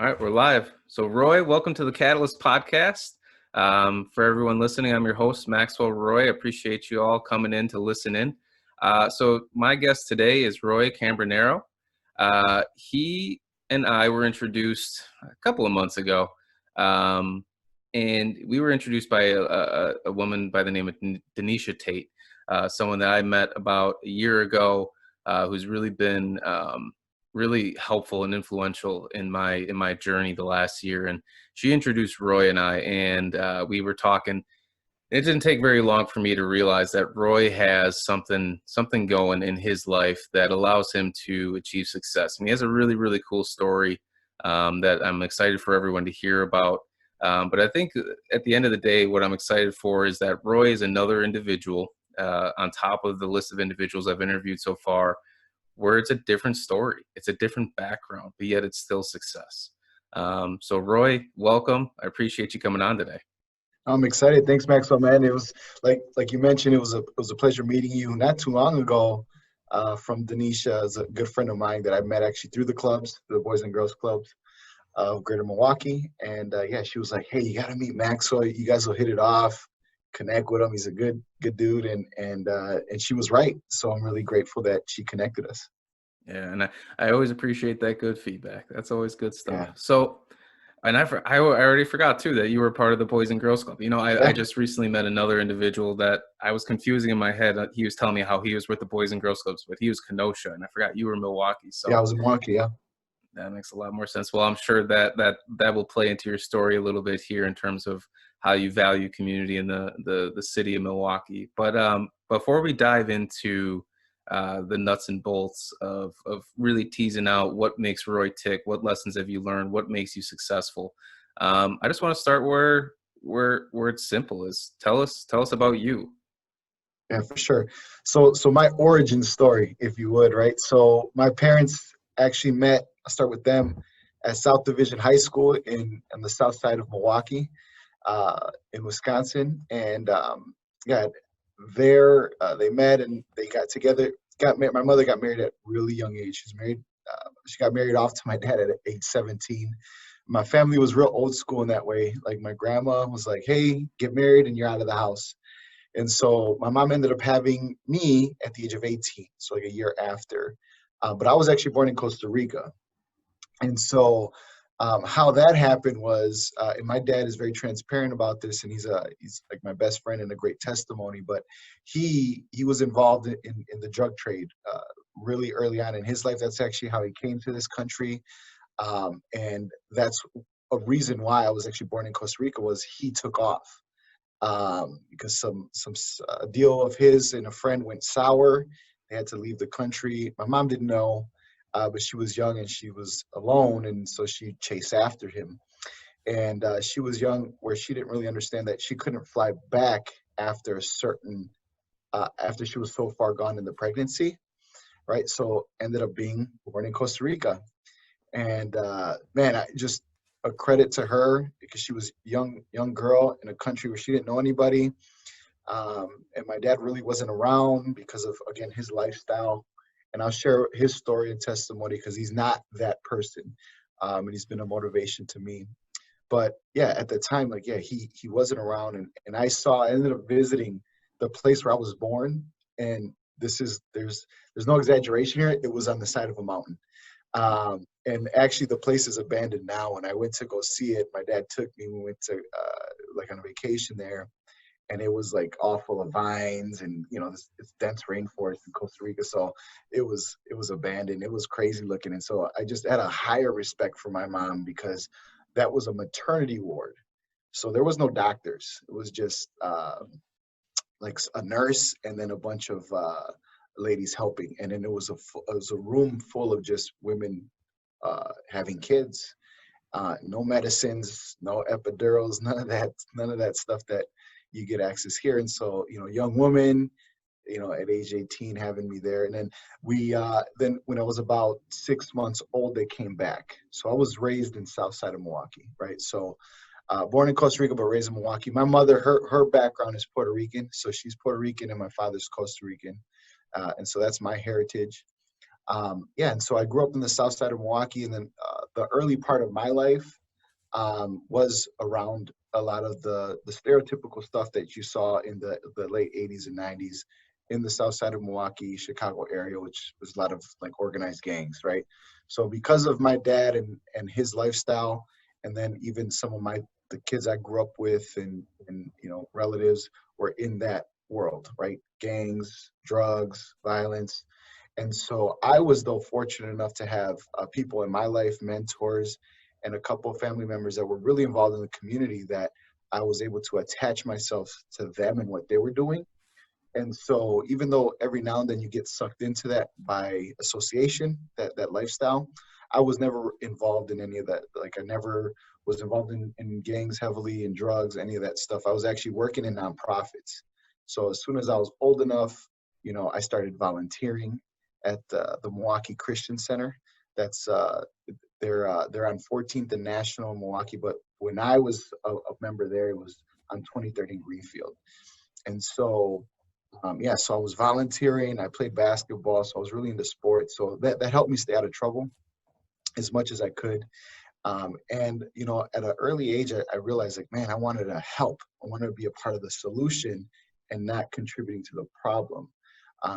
All right, we're live. So, Roy, welcome to the Catalyst Podcast. For everyone listening, I'm your host, Maxwell Roy. I appreciate you all coming in to listen in. So, my guest today is Roy Cambronero. He and I were introduced a couple of months ago, and we were introduced by a woman by the name of Denisha Tate, someone that I met about a year ago, who's really been really helpful and influential in my journey the last year. And she introduced Roy and I, and we were talking. It didn't take very long for me to realize that Roy has something going in his life that allows him to achieve success. And he has a really, really cool story that I'm excited for everyone to hear about. But I think at the end of the day, what I'm excited for is that Roy is another individual on top of the list of individuals I've interviewed so far, where it's a different story. It's a different background, but yet it's still success. So Roy, welcome. I appreciate you coming on today. I'm excited. Thanks, Maxwell, man. It was like you mentioned, it was a pleasure meeting you not too long ago. From Denisha, is a good friend of mine that I met actually through the clubs, the Boys and Girls Clubs of Greater Milwaukee. And yeah, she was like, "Hey, you got to meet Maxwell. You guys will hit it off. Connect with him. He's a good dude." And she was right. So I'm really grateful that she connected us. Yeah, and I always appreciate that good feedback. That's always good stuff. Yeah. So, and I already forgot too that you were part of the Boys and Girls Club. You know, I just recently met another individual that I was confusing in my head. He was telling me how he was with the Boys and Girls Clubs, but he was Kenosha, and I forgot you were Milwaukee. So yeah, I was in Milwaukee. Yeah. that makes a lot more sense. Well, I'm sure that will play into your story a little bit here in terms of how you value community in the city of Milwaukee. But before we dive into the nuts and bolts of really teasing out what makes Roy tick, what lessons have you learned, what makes you successful, I just want to start where it's simple. Is tell us about you. Yeah, for sure. So my origin story, if you would, right? So my parents actually met. I'll start with them at South Division High School on the south side of Milwaukee, in Wisconsin. And yeah, there they met and they got together. Got married. My mother got married at a really young age. She got married off to my dad at age 17. My family was real old school in that way. Like my grandma was like, "Hey, get married and you're out of the house." And so my mom ended up having me at the age of 18, so like a year after. But I was actually born in Costa Rica. And so how that happened was, and my dad is very transparent about this, and he's like my best friend and a great testimony, but he was involved in the drug trade really early on in his life. That's actually how he came to this country. And that's a reason why I was actually born in Costa Rica, was he took off. Because some a deal of his and a friend went sour. They had to leave the country. My mom didn't know, but she was young and she was alone, and so she chased after him. And she was young, where she didn't really understand that she couldn't fly back after after she was so far gone in the pregnancy, right? So ended up being born in Costa Rica. And man, I just a credit to her, because she was young girl in a country where she didn't know anybody. And my dad really wasn't around because of, again, his lifestyle. And I'll share his story and testimony because he's not that person. And he's been a motivation to me. But yeah, at the time, like, yeah, he wasn't around. And I ended up visiting the place where I was born. And there's no exaggeration here. It was on the side of a mountain. And actually the place is abandoned now. When I went to go see it, my dad took me. We went to like on a vacation there, and it was like all full of vines and it's dense rainforest in Costa Rica. So it was abandoned. It was crazy looking. And so I just had a higher respect for my mom, because that was a maternity ward. So there was no doctors. It was just like a nurse and then a bunch of ladies helping. And then it was a room full of just women having kids, no medicines, no epidurals, none of that stuff that you get access here. And so, young woman, at age 18, having me there. And then then when I was about 6 months old, they came back. So I was raised in south side of Milwaukee, right? So born in Costa Rica, but raised in Milwaukee. My mother, her background is Puerto Rican. So she's Puerto Rican and my father's Costa Rican. And so that's my heritage. And so I grew up in the south side of Milwaukee, and then the early part of my life was around a lot of the stereotypical stuff that you saw in the late 80s and 90s in the south side of Milwaukee, Chicago area, which was a lot of like organized gangs, right? So because of my dad and his lifestyle, and then even some of the kids I grew up with and you know, relatives were in that world, right? Gangs, drugs, violence. And so I was, though, fortunate enough to have people in my life, mentors, and a couple of family members that were really involved in the community, that I was able to attach myself to them and what they were doing. And so even though every now and then you get sucked into that by association, that lifestyle, I was never involved in any of that. Like I never was involved in gangs heavily, in drugs, any of that stuff. I was actually working in nonprofits. So as soon as I was old enough, you know, I started volunteering at the Milwaukee Christian Center. That's they're on 14th and National in Milwaukee, but when I was a member there, it was on 23rd and Greenfield. And so yeah, so I was volunteering. I played basketball, so I was really into sports. So that helped me stay out of trouble as much as I could. And you know, at an early age, I realized like, man, I wanted to help. I wanted to be a part of the solution and not contributing to the problem,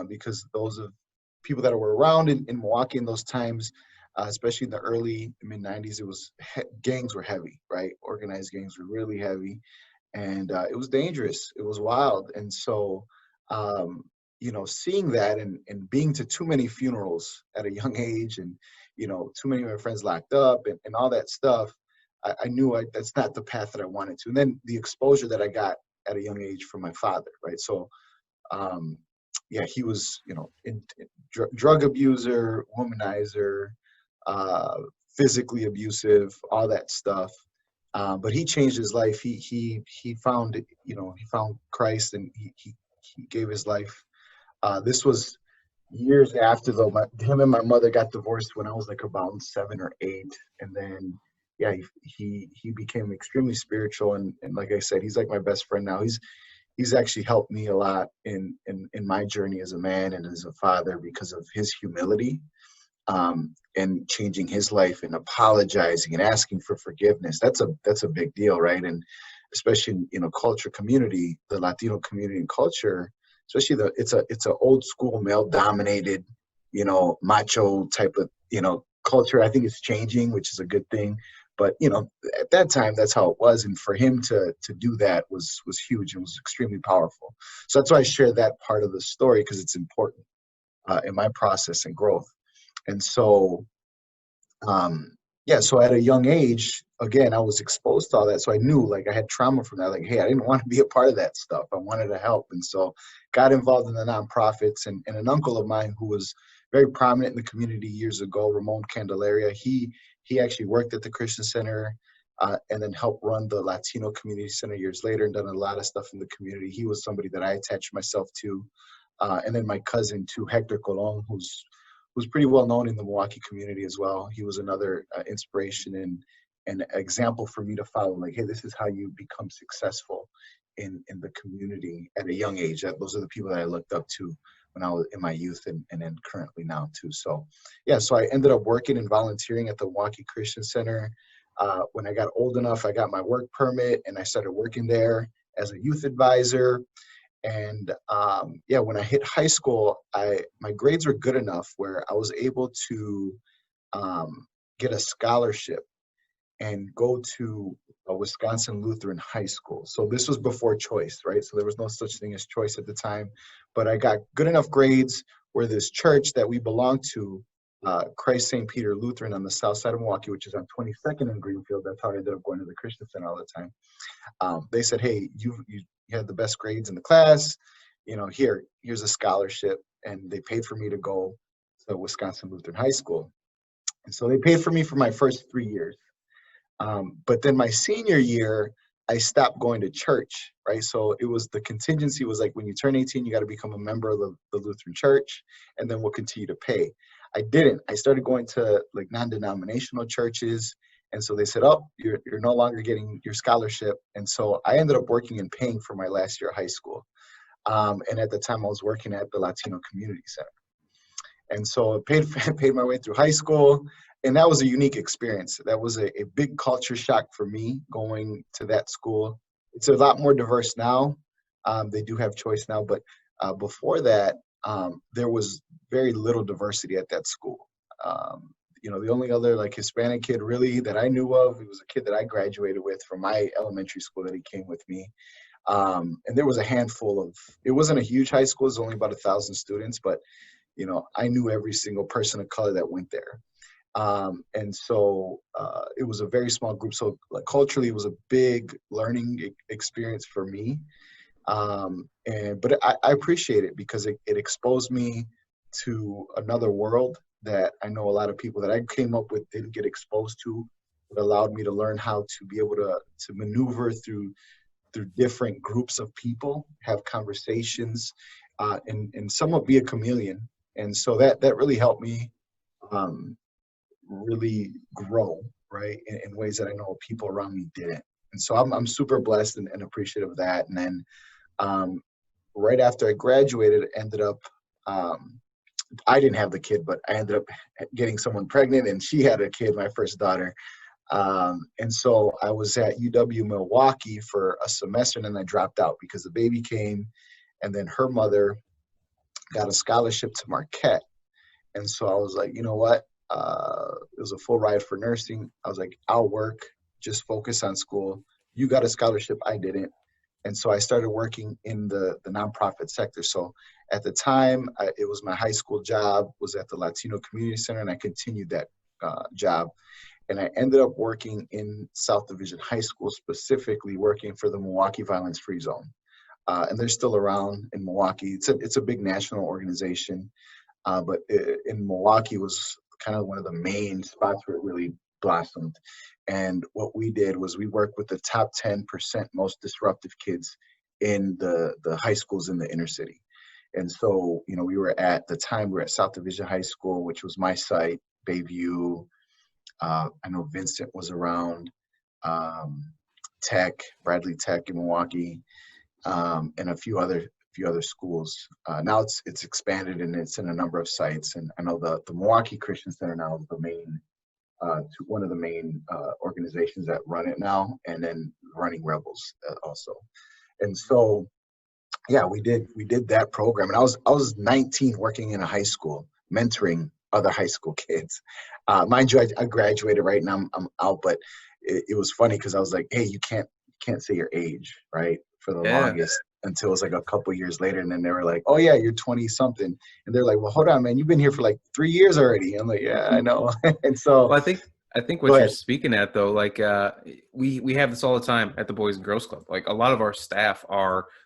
because those of people that were around in Milwaukee in those times, especially in the early mid 90s, it was gangs were heavy, right? Organized gangs were really heavy, and it was dangerous. It was wild, and so you know, seeing that and being to too many funerals at a young age, and you know, too many of my friends locked up and all that stuff, I knew that's not the path that I wanted to. And then the exposure that I got at a young age from my father, right? So um, yeah, he was, you know, drug abuser, womanizer, uh, physically abusive, all that stuff. But he changed his life. He found, you know, he found Christ, and he gave his life. This was years after, though. Him and my mother got divorced when I was like about 7 or 8, and then yeah, he became extremely spiritual, and like I said, he's like my best friend now. He's actually helped me a lot in my journey as a man and as a father because of his humility, and changing his life and apologizing and asking for forgiveness. That's a big deal, right? And especially in, you know, culture community, the Latino community and culture, especially it's a old school male dominated, you know, macho type of, you know, culture. I think it's changing, which is a good thing. But you know, at that time, that's how it was, and for him to do that was huge and was extremely powerful. So that's why I share that part of the story, because it's important in my process and growth. And so yeah, so at a young age, again, I was exposed to all that. So I knew, like, I had trauma from that. Like, hey, I didn't want to be a part of that stuff. I wanted to help. And so got involved in the nonprofits. And an uncle of mine who was very prominent in the community years ago, Ramon Candelaria, he actually worked at the Christian Center, and then helped run the Latino Community Center years later, and done a lot of stuff in the community. He was somebody that I attached myself to. And then my cousin, too, Hector Colon, who's pretty well known in the Milwaukee community as well. He was another inspiration and example for me to follow. Like, hey, this is how you become successful in the community at a young age. Those are the people that I looked up to when I was in my youth, and then currently now too. So yeah, so I ended up working and volunteering at the Milwaukee Christian Center. When I got old enough, I got my work permit and I started working there as a youth advisor. And yeah, when I hit high school, my grades were good enough where I was able to get a scholarship and go to a Wisconsin Lutheran high school. So this was before choice, right? So there was no such thing as choice at the time. But I got good enough grades where this church that we belonged to, Christ St. Peter Lutheran on the south side of Milwaukee, which is on 22nd and Greenfield. That's how I ended up going to the Christian Center all the time. They said, hey, you had the best grades in the class, you know, here's a scholarship. And they paid for me to go to Wisconsin Lutheran High School. And so they paid for me for my first 3 years. But then my senior year, I stopped going to church, right? So it was, the contingency was like, when you turn 18, you got to become a member of the Lutheran church, and then we'll continue to pay. I didn't. I started going to like non-denominational churches. And so they said, oh, you're no longer getting your scholarship. And so I ended up working and paying for my last year of high school. And at the time I was working at the Latino Community Center. And so I paid my way through high school. and that was a unique experience. That was a big culture shock for me going to that school. It's a lot more diverse now. They do have choice now, but before that, there was very little diversity at that school. Um, the only other like Hispanic kid really that I knew of, it was a kid that I graduated with from my elementary school that he came with me. And there was a handful of, it wasn't a huge high school, it was only about 1,000 students, but I knew every single person of color that went there. And so it was a very small group. So like culturally, it was a big learning experience for me. But I appreciate it because it exposed me to another world that I know a lot of people that I came up with didn't get exposed to. It allowed me to learn how to be able to maneuver through different groups of people, have conversations, and somewhat be a chameleon. And so that really helped me um, really grow, right, in ways that I know people around me didn't. And so I'm super blessed and appreciative of that. And then right after I graduated, ended up, I didn't have the kid, but I ended up getting someone pregnant, and she had a kid, my first daughter. And so I was at UW Milwaukee for a semester, and then I dropped out because the baby came, and then her mother got a scholarship to Marquette. And so I was like, you know what? It was a full ride for nursing. I was like, I'll work, just focus on school. You got a scholarship, I didn't. And so I started working in the nonprofit sector. So at the time, it was my high school job, was at the Latino Community Center, and I continued that job. And I ended up working in South Division High School, specifically working for the Milwaukee Violence Free Zone. And they're still around in Milwaukee. It's a big national organization, but in Milwaukee was kind of one of the main spots where it really blossomed. And what we did was we worked with the top 10% most disruptive kids in the high schools in the inner city. And so, we were at the time, we were at South Division High School, which was my site, Bayview. I know Vincent was around, Tech, Bradley Tech in Milwaukee, and a few other schools. Now it's expanded and it's in a number of sites. And I know the Milwaukee Christian Center now is the main one of the main organizations that run it now, and then Running Rebels also. And so, yeah, we did that program, and I was 19 working in a high school, mentoring other high school kids. Mind you, I graduated right now. I'm out, but it was funny because I was like, hey, you can't say your age, right, for the Yeah. longest, until it was like a couple years later, and then they were like, oh yeah, you're 20 something, and they're like, well, hold on, man, you've been here for like 3 years already. I'm like, yeah, I know. And so, Well, I think go what you're ahead. speaking at though, like we have this all the time at the Boys and Girls Club. Like a lot of our staff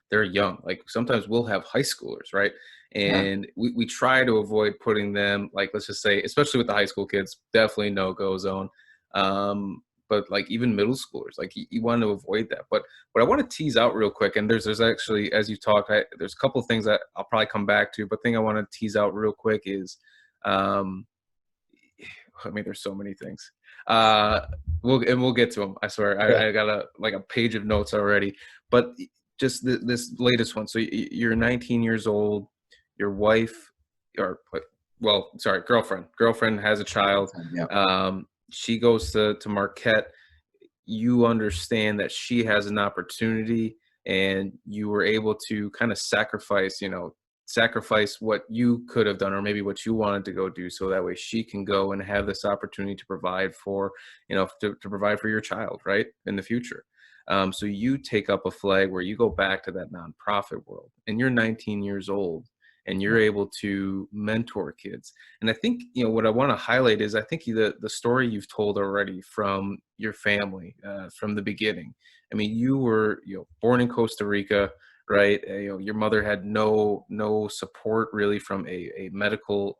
they're young. Like sometimes we'll have high schoolers, right? Yeah. And we try to avoid putting them, like, let's just say, especially with the high school kids, definitely no-go zone. But like even middle schoolers, like you want to avoid that. But what I want to tease out real quick, and there's actually, as you talk, there's a couple of things that I'll probably come back to, but thing I want to tease out real quick is, I mean, there's so many things. We'll get to them. I swear. Yeah. I got a page of notes already. But just this latest one. So you're 19 years old. Your wife, or well, sorry, girlfriend has a child. Yeah. She goes to Marquette. You understand that she has an opportunity, and you were able to kind of sacrifice what you could have done, or maybe what you wanted to go do, so that way she can go and have this opportunity to provide for, to provide for your child, right, in the future. So you take up a flag where you go back to that nonprofit world, and you're 19 years old, and you're Yeah. able to mentor kids. And I think, what I want to highlight is, I think the story you've told already from your family, from the beginning. I mean, you were, born in Costa Rica, right? Your mother had no support really from a medical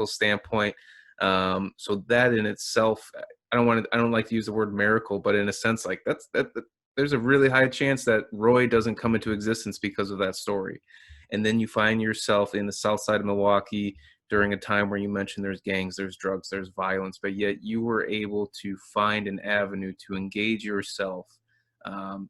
standpoint. So that in itself, I don't like to use the word miracle, but in a sense, like there's a really high chance that Roy doesn't come into existence because of that story. And then you find yourself in the south side of Milwaukee during a time where you mentioned there's gangs, there's drugs, there's violence, but yet you were able to find an avenue to engage yourself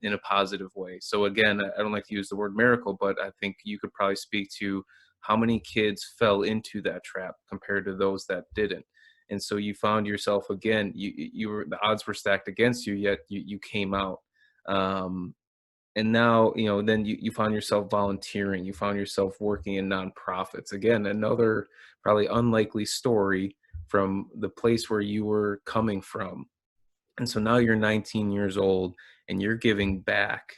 in a positive way. So again, I don't like to use the word miracle, but I think you could probably speak to how many kids fell into that trap compared to those that didn't. And so you found yourself again, you were, the odds were stacked against you, yet you came out. Um, and now, then you found yourself volunteering, you found yourself working in nonprofits. Again, another probably unlikely story from the place where you were coming from. And so now you're 19 years old and you're giving back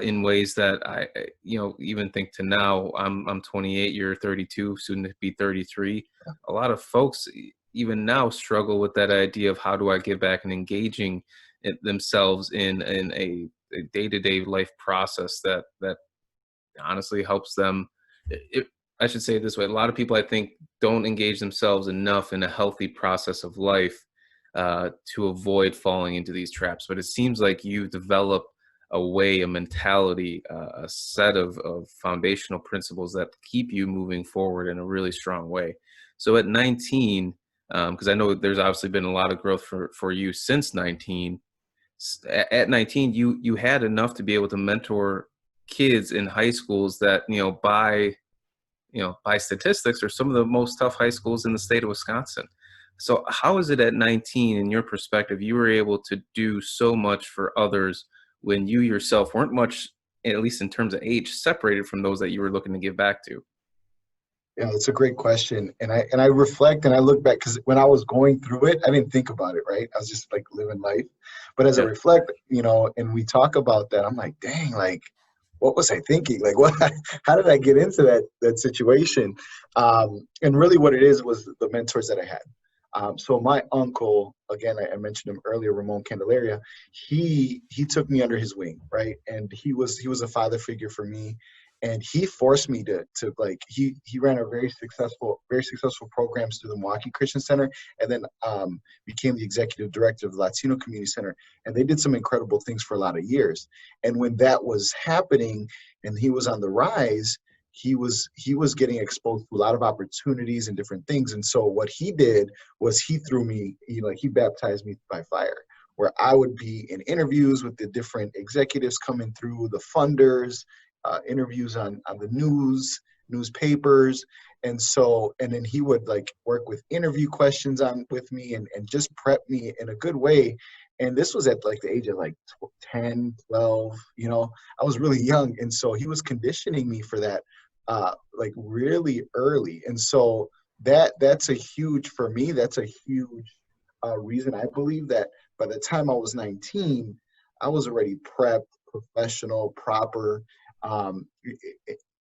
in ways that even think to now. I'm 28, you're 32, soon to be 33. A lot of folks even now struggle with that idea of how do I give back, and engaging themselves in a day-to-day life process that honestly helps them. I should say it this way: a lot of people, I think, don't engage themselves enough in a healthy process of life to avoid falling into these traps. But it seems like you develop a way, a mentality, a set of foundational principles that keep you moving forward in a really strong way. So at 19, because I know there's obviously been a lot of growth for you since 19. At 19, you had enough to be able to mentor kids in high schools that, by statistics, are some of the most tough high schools in the state of Wisconsin. So how is it at 19, in your perspective, you were able to do so much for others when you yourself weren't much, at least in terms of age, separated from those that you were looking to give back to? Yeah, that's a great question. And I reflect and I look back, because when I was going through it, I didn't think about it, right? I was just like living life. But as I Yeah. reflect, and we talk about that, I'm like, dang, like, what was I thinking? Like, what? How did I get into that situation? And really, what it is was the mentors that I had. So my uncle, again, I mentioned him earlier, Ramon Candelaria. He took me under his wing, right? And he was a father figure for me, and he forced me to like he ran a very successful programs through the Milwaukee Christian Center, and then became the executive director of the Latino Community Center, and they did some incredible things for a lot of years. And when that was happening, and he was on the rise, he was getting exposed to a lot of opportunities and different things. And so what he did was he threw me, he baptized me by fire, where I would be in interviews with the different executives coming through, the funders, interviews on the newspapers. And then he would like work with interview questions on with me, and just prep me in a good way. And this was at like the age of like 10, 12, I was really young. And so he was conditioning me for that, like really early. And so that's a huge, for me, that's a huge reason I believe that by the time I was 19, I was already prepped, professional, proper, um,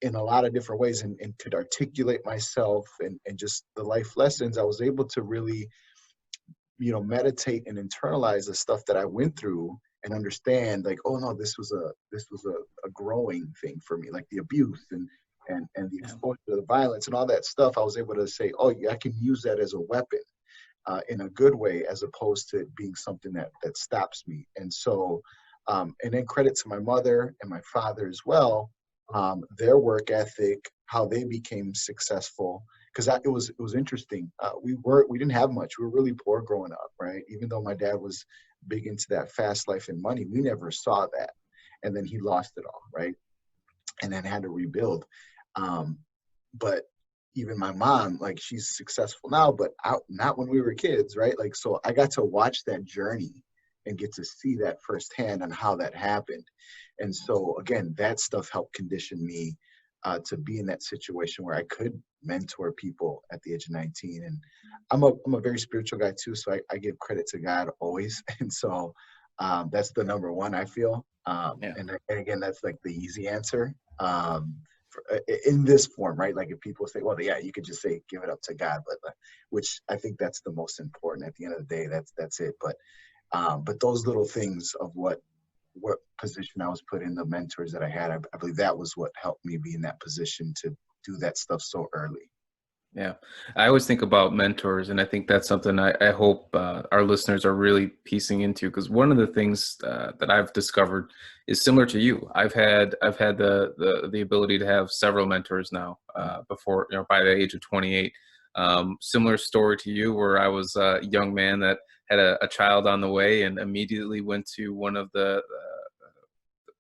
in a lot of different ways, and could articulate myself, and just the life lessons. I was able to really, meditate and internalize the stuff that I went through, and understand like, oh no, this was a growing thing for me, like the abuse and the Yeah. exposure to the violence and all that stuff. I was able to say, oh yeah, I can use that as a weapon, in a good way, as opposed to it being something that stops me. And so, and then credit to my mother and my father as well, their work ethic, how they became successful. Because it was interesting. We didn't have much. We were really poor growing up, right? Even though my dad was big into that fast life and money, we never saw that. And then he lost it all, right? And then had to rebuild. But even my mom, like, she's successful now, but not when we were kids, right? Like, so I got to watch that journey and get to see that firsthand on how that happened. And so again, that stuff helped condition me to be in that situation where I could mentor people at the age of 19. And I'm a very spiritual guy too, so I give credit to God always. And so that's the number one, I feel. Yeah. And again, that's like the easy answer. In this form, right? Like if people say, well, yeah, you could just say, give it up to God, but which I think that's the most important at the end of the day. That's it. But those little things of what position I was put in, the mentors that I had, I believe that was what helped me be in that position to do that stuff so early. Yeah, I always think about mentors, and I think that's something I hope our listeners are really piecing into. Because one of the things that I've discovered is similar to you. I've had the ability to have several mentors now. Before, by the age of 28, similar story to you, where I was a young man that had a child on the way, and immediately went to one of the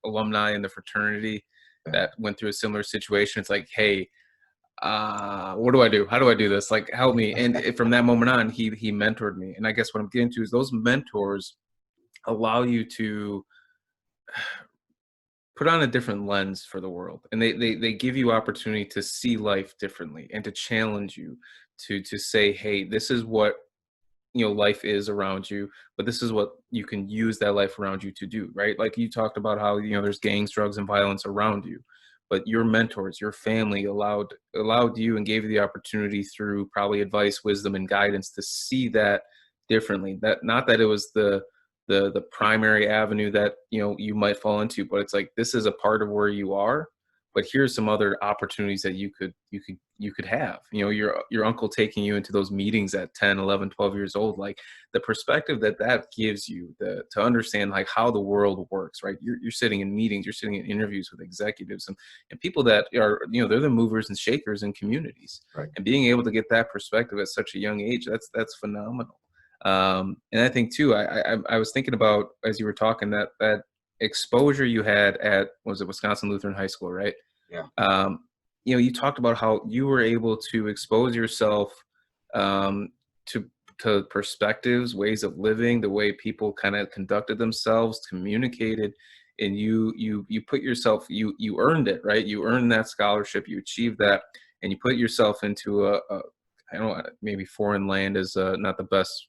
alumni in the fraternity Yeah. that went through a similar situation. It's like, hey, what do I do? How do I do this? Like, help me. And from that moment on, he mentored me. And I guess what I'm getting to is those mentors allow you to put on a different lens for the world, and they give you opportunity to see life differently and to challenge you to say, hey, this is what life is around you, but this is what you can use that life around you to do, right? Like you talked about how there's gangs, drugs, and violence around you, but your mentors, your family allowed you and gave you the opportunity through probably advice, wisdom, and guidance to see that differently. That not that it was the primary avenue that you might fall into, but it's like, this is a part of where you are, but here's some other opportunities that you could have. Your uncle taking you into those meetings at 10, 11, 12 years old, like the perspective that gives you to understand like how the world works, right? You're sitting in meetings, you're sitting in interviews with executives and people that are, they're the movers and shakers in communities. Right. And being able to get that perspective at such a young age, that's phenomenal. And I think too, I was thinking about, as you were talking, that exposure you had at, was it Wisconsin Lutheran High School, right? Yeah. You talked about how you were able to expose yourself um, to perspectives, ways of living, the way people kind of conducted themselves, communicated, and you put yourself, you earned it, right? You earned that scholarship, you achieved that, and you put yourself into a I don't know, maybe foreign land is not the best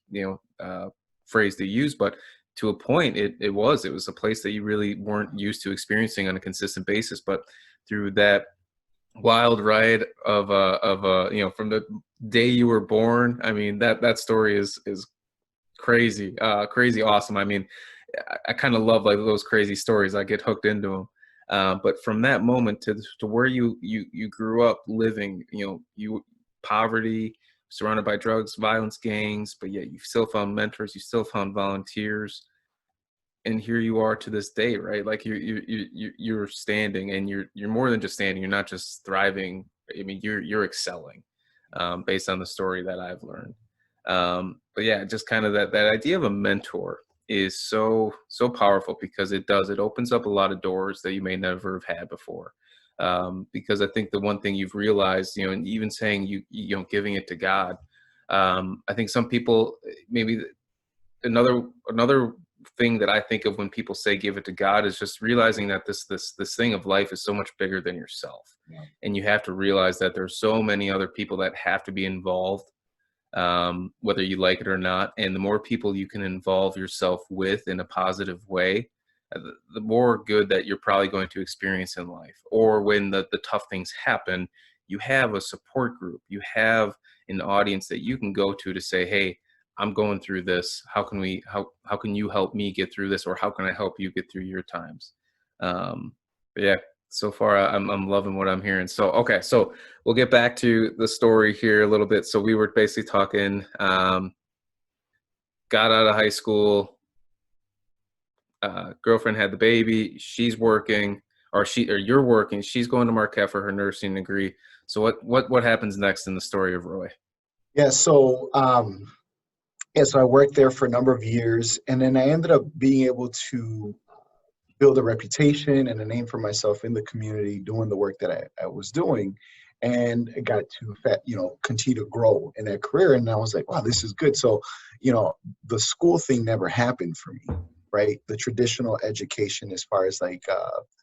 phrase to use, but to a point, it was a place that you really weren't used to experiencing on a consistent basis. But through that wild ride of from the day you were born, I mean, that story is crazy, crazy awesome. I mean, I kind of love like those crazy stories. I get hooked into them. But from that moment to where you grew up living, you poverty, surrounded by drugs, violence, gangs, but yet you still found mentors, you still found volunteers, and here you are to this day, right? Like you're standing, and you're more than just standing. You're not just thriving. I mean, you're excelling, based on the story that I've learned. But yeah, just kind of that idea of a mentor is so powerful, because it opens up a lot of doors that you may never have had before. Because I think the one thing you've realized, and even saying giving it to God, I think some people, maybe another thing that I think of when people say give it to God is just realizing that this thing of life is so much bigger than yourself. Yeah. And you have to realize that there's so many other people that have to be involved, whether you like it or not. And the more people you can involve yourself with in a positive way, the more good that you're probably going to experience in life. Or when the tough things happen, you have a support group, you have an audience that you can go to say, hey, I'm going through this. How can you help me get through this? Or how can I help you get through your times? But yeah, so far I'm loving what I'm hearing. So, okay. So we'll get back to the story here a little bit. So we were basically talking, got out of high school, girlfriend had the baby, she's working, or you're working, she's going to Marquette for her nursing degree. So what happens next in the story of Roy? Yeah. So, so I worked there for a number of years, and then I ended up being able to build a reputation and a name for myself in the community doing the work that I was doing. And I got to, continue to grow in that career. And I was like, wow, this is good. So, the school thing never happened for me, right? The traditional education as far as like,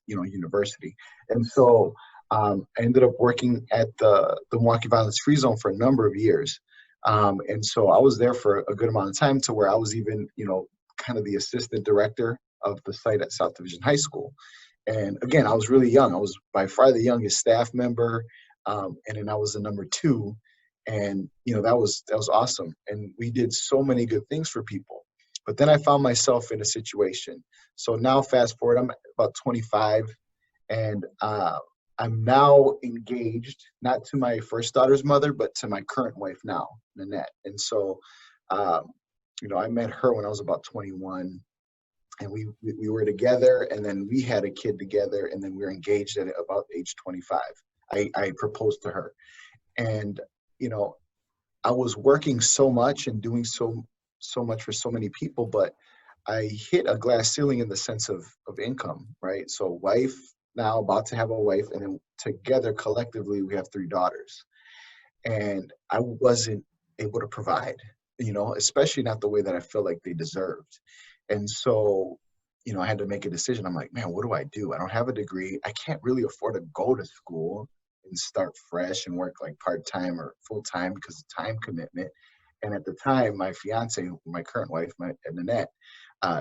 university. And so I ended up working at the Milwaukee Violence Free Zone for a number of years. And so I was there for a good amount of time, to where I was even, kind of the assistant director of the site at South Division High School. And again, I was really young. I was by far the youngest staff member. And then I was the number two. And, that was awesome. And we did so many good things for people. But then I found myself in a situation. So now fast forward, I'm about 25, and I'm now engaged, not to my first daughter's mother, but to my current wife now, Nanette. And so, I met her when I was about 21, and we were together, and then we had a kid together, and then we were engaged at about age 25. I proposed to her, and, I was working so much and doing so much for so many people, but I hit a glass ceiling in the sense of income, right? So wife, now, about to have a wife, and then together collectively we have 3 daughters. And I wasn't able to provide, especially not the way that I feel like they deserved. And so, I had to make a decision. I'm like, man, what do I do? I don't have a degree. I can't really afford to go to school and start fresh and work like part-time or full-time because of time commitment. And at the time, my fiance, my current wife, Nanette,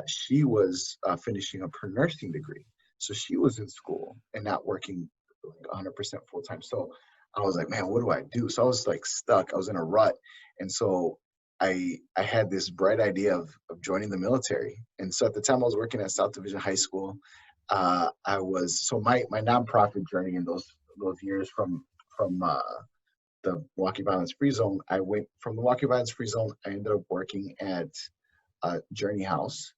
she was finishing up her nursing degree. So she was in school and not working like 100% full-time. So I was like, man, what do I do? So I was like stuck. I was in a rut. And so I had this bright idea of joining the military. And so at the time I was working at South Division High School. My nonprofit journey in those years from the Milwaukee Violence Free Zone, I went from the Milwaukee Violence Free Zone. I ended up working at Journey House.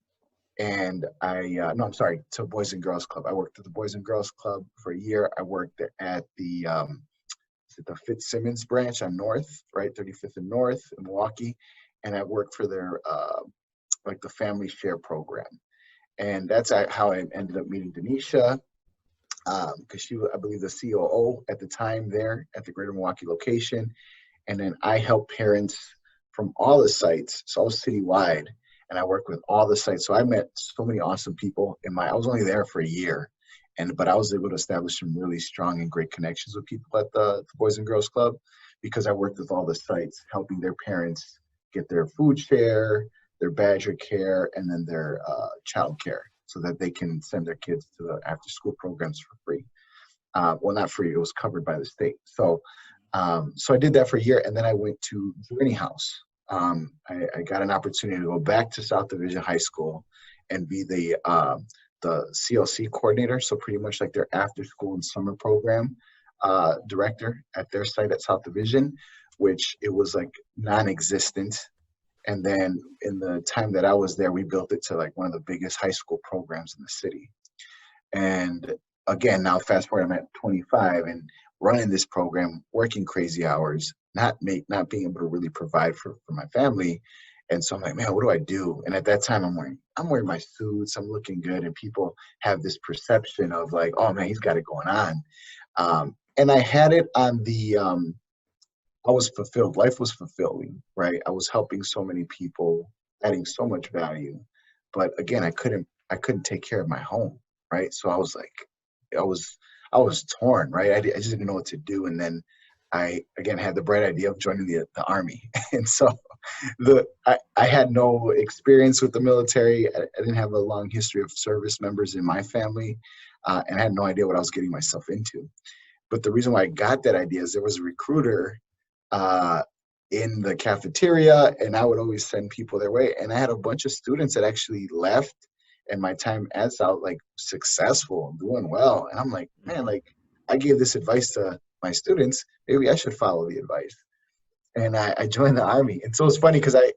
And to Boys and Girls Club. I worked at the Boys and Girls Club for a year. I worked at the Fitzsimmons branch on North, right, 35th and North in Milwaukee, and I worked for their the family share program, and that's how I ended up meeting Denisha, because she was, I believe, the COO at the time there at the Greater Milwaukee location, and then I helped parents from all the sites, so I was citywide, and I worked with all the sites. So I met so many awesome people. I was only there for a year, but I was able to establish some really strong and great connections with people at the Boys and Girls Club because I worked with all the sites, helping their parents get their food share, their Badger care, and then their child care so that they can send their kids to the after-school programs for free. Well, not free, it was covered by the state. So I did that for a year, and then I went to Journey House. I got an opportunity to go back to South Division High School and be the CLC coordinator, so pretty much like their after school and summer program director at their site at South Division, which it was like non-existent. And then in the time that I was there, we built it to like one of the biggest high school programs in the city. And again, now fast forward, I'm at 25 and running this program, working crazy hours, not being able to really provide for my family. And so I'm like, man, what do I do? And at that time, I'm wearing my suits, I'm looking good, and people have this perception of like, oh man, he's got it going on. And I had it on I was fulfilled. Life was fulfilling, right? I was helping so many people, adding so much value. But again, I couldn't take care of my home, right? So I was like, I was torn, right? I just didn't know what to do. And then I again had the bright idea of joining the Army. And so I had no experience with the military. I didn't have a long history of service members in my family, and I had no idea what I was getting myself into. But the reason why I got that idea is there was a recruiter in the cafeteria, and I would always send people their way. And I had a bunch of students that actually left, and my time as out like successful, doing well. And I'm like, man, like I gave this advice to my students, maybe I should follow the advice. And I joined the Army. And so it's funny because I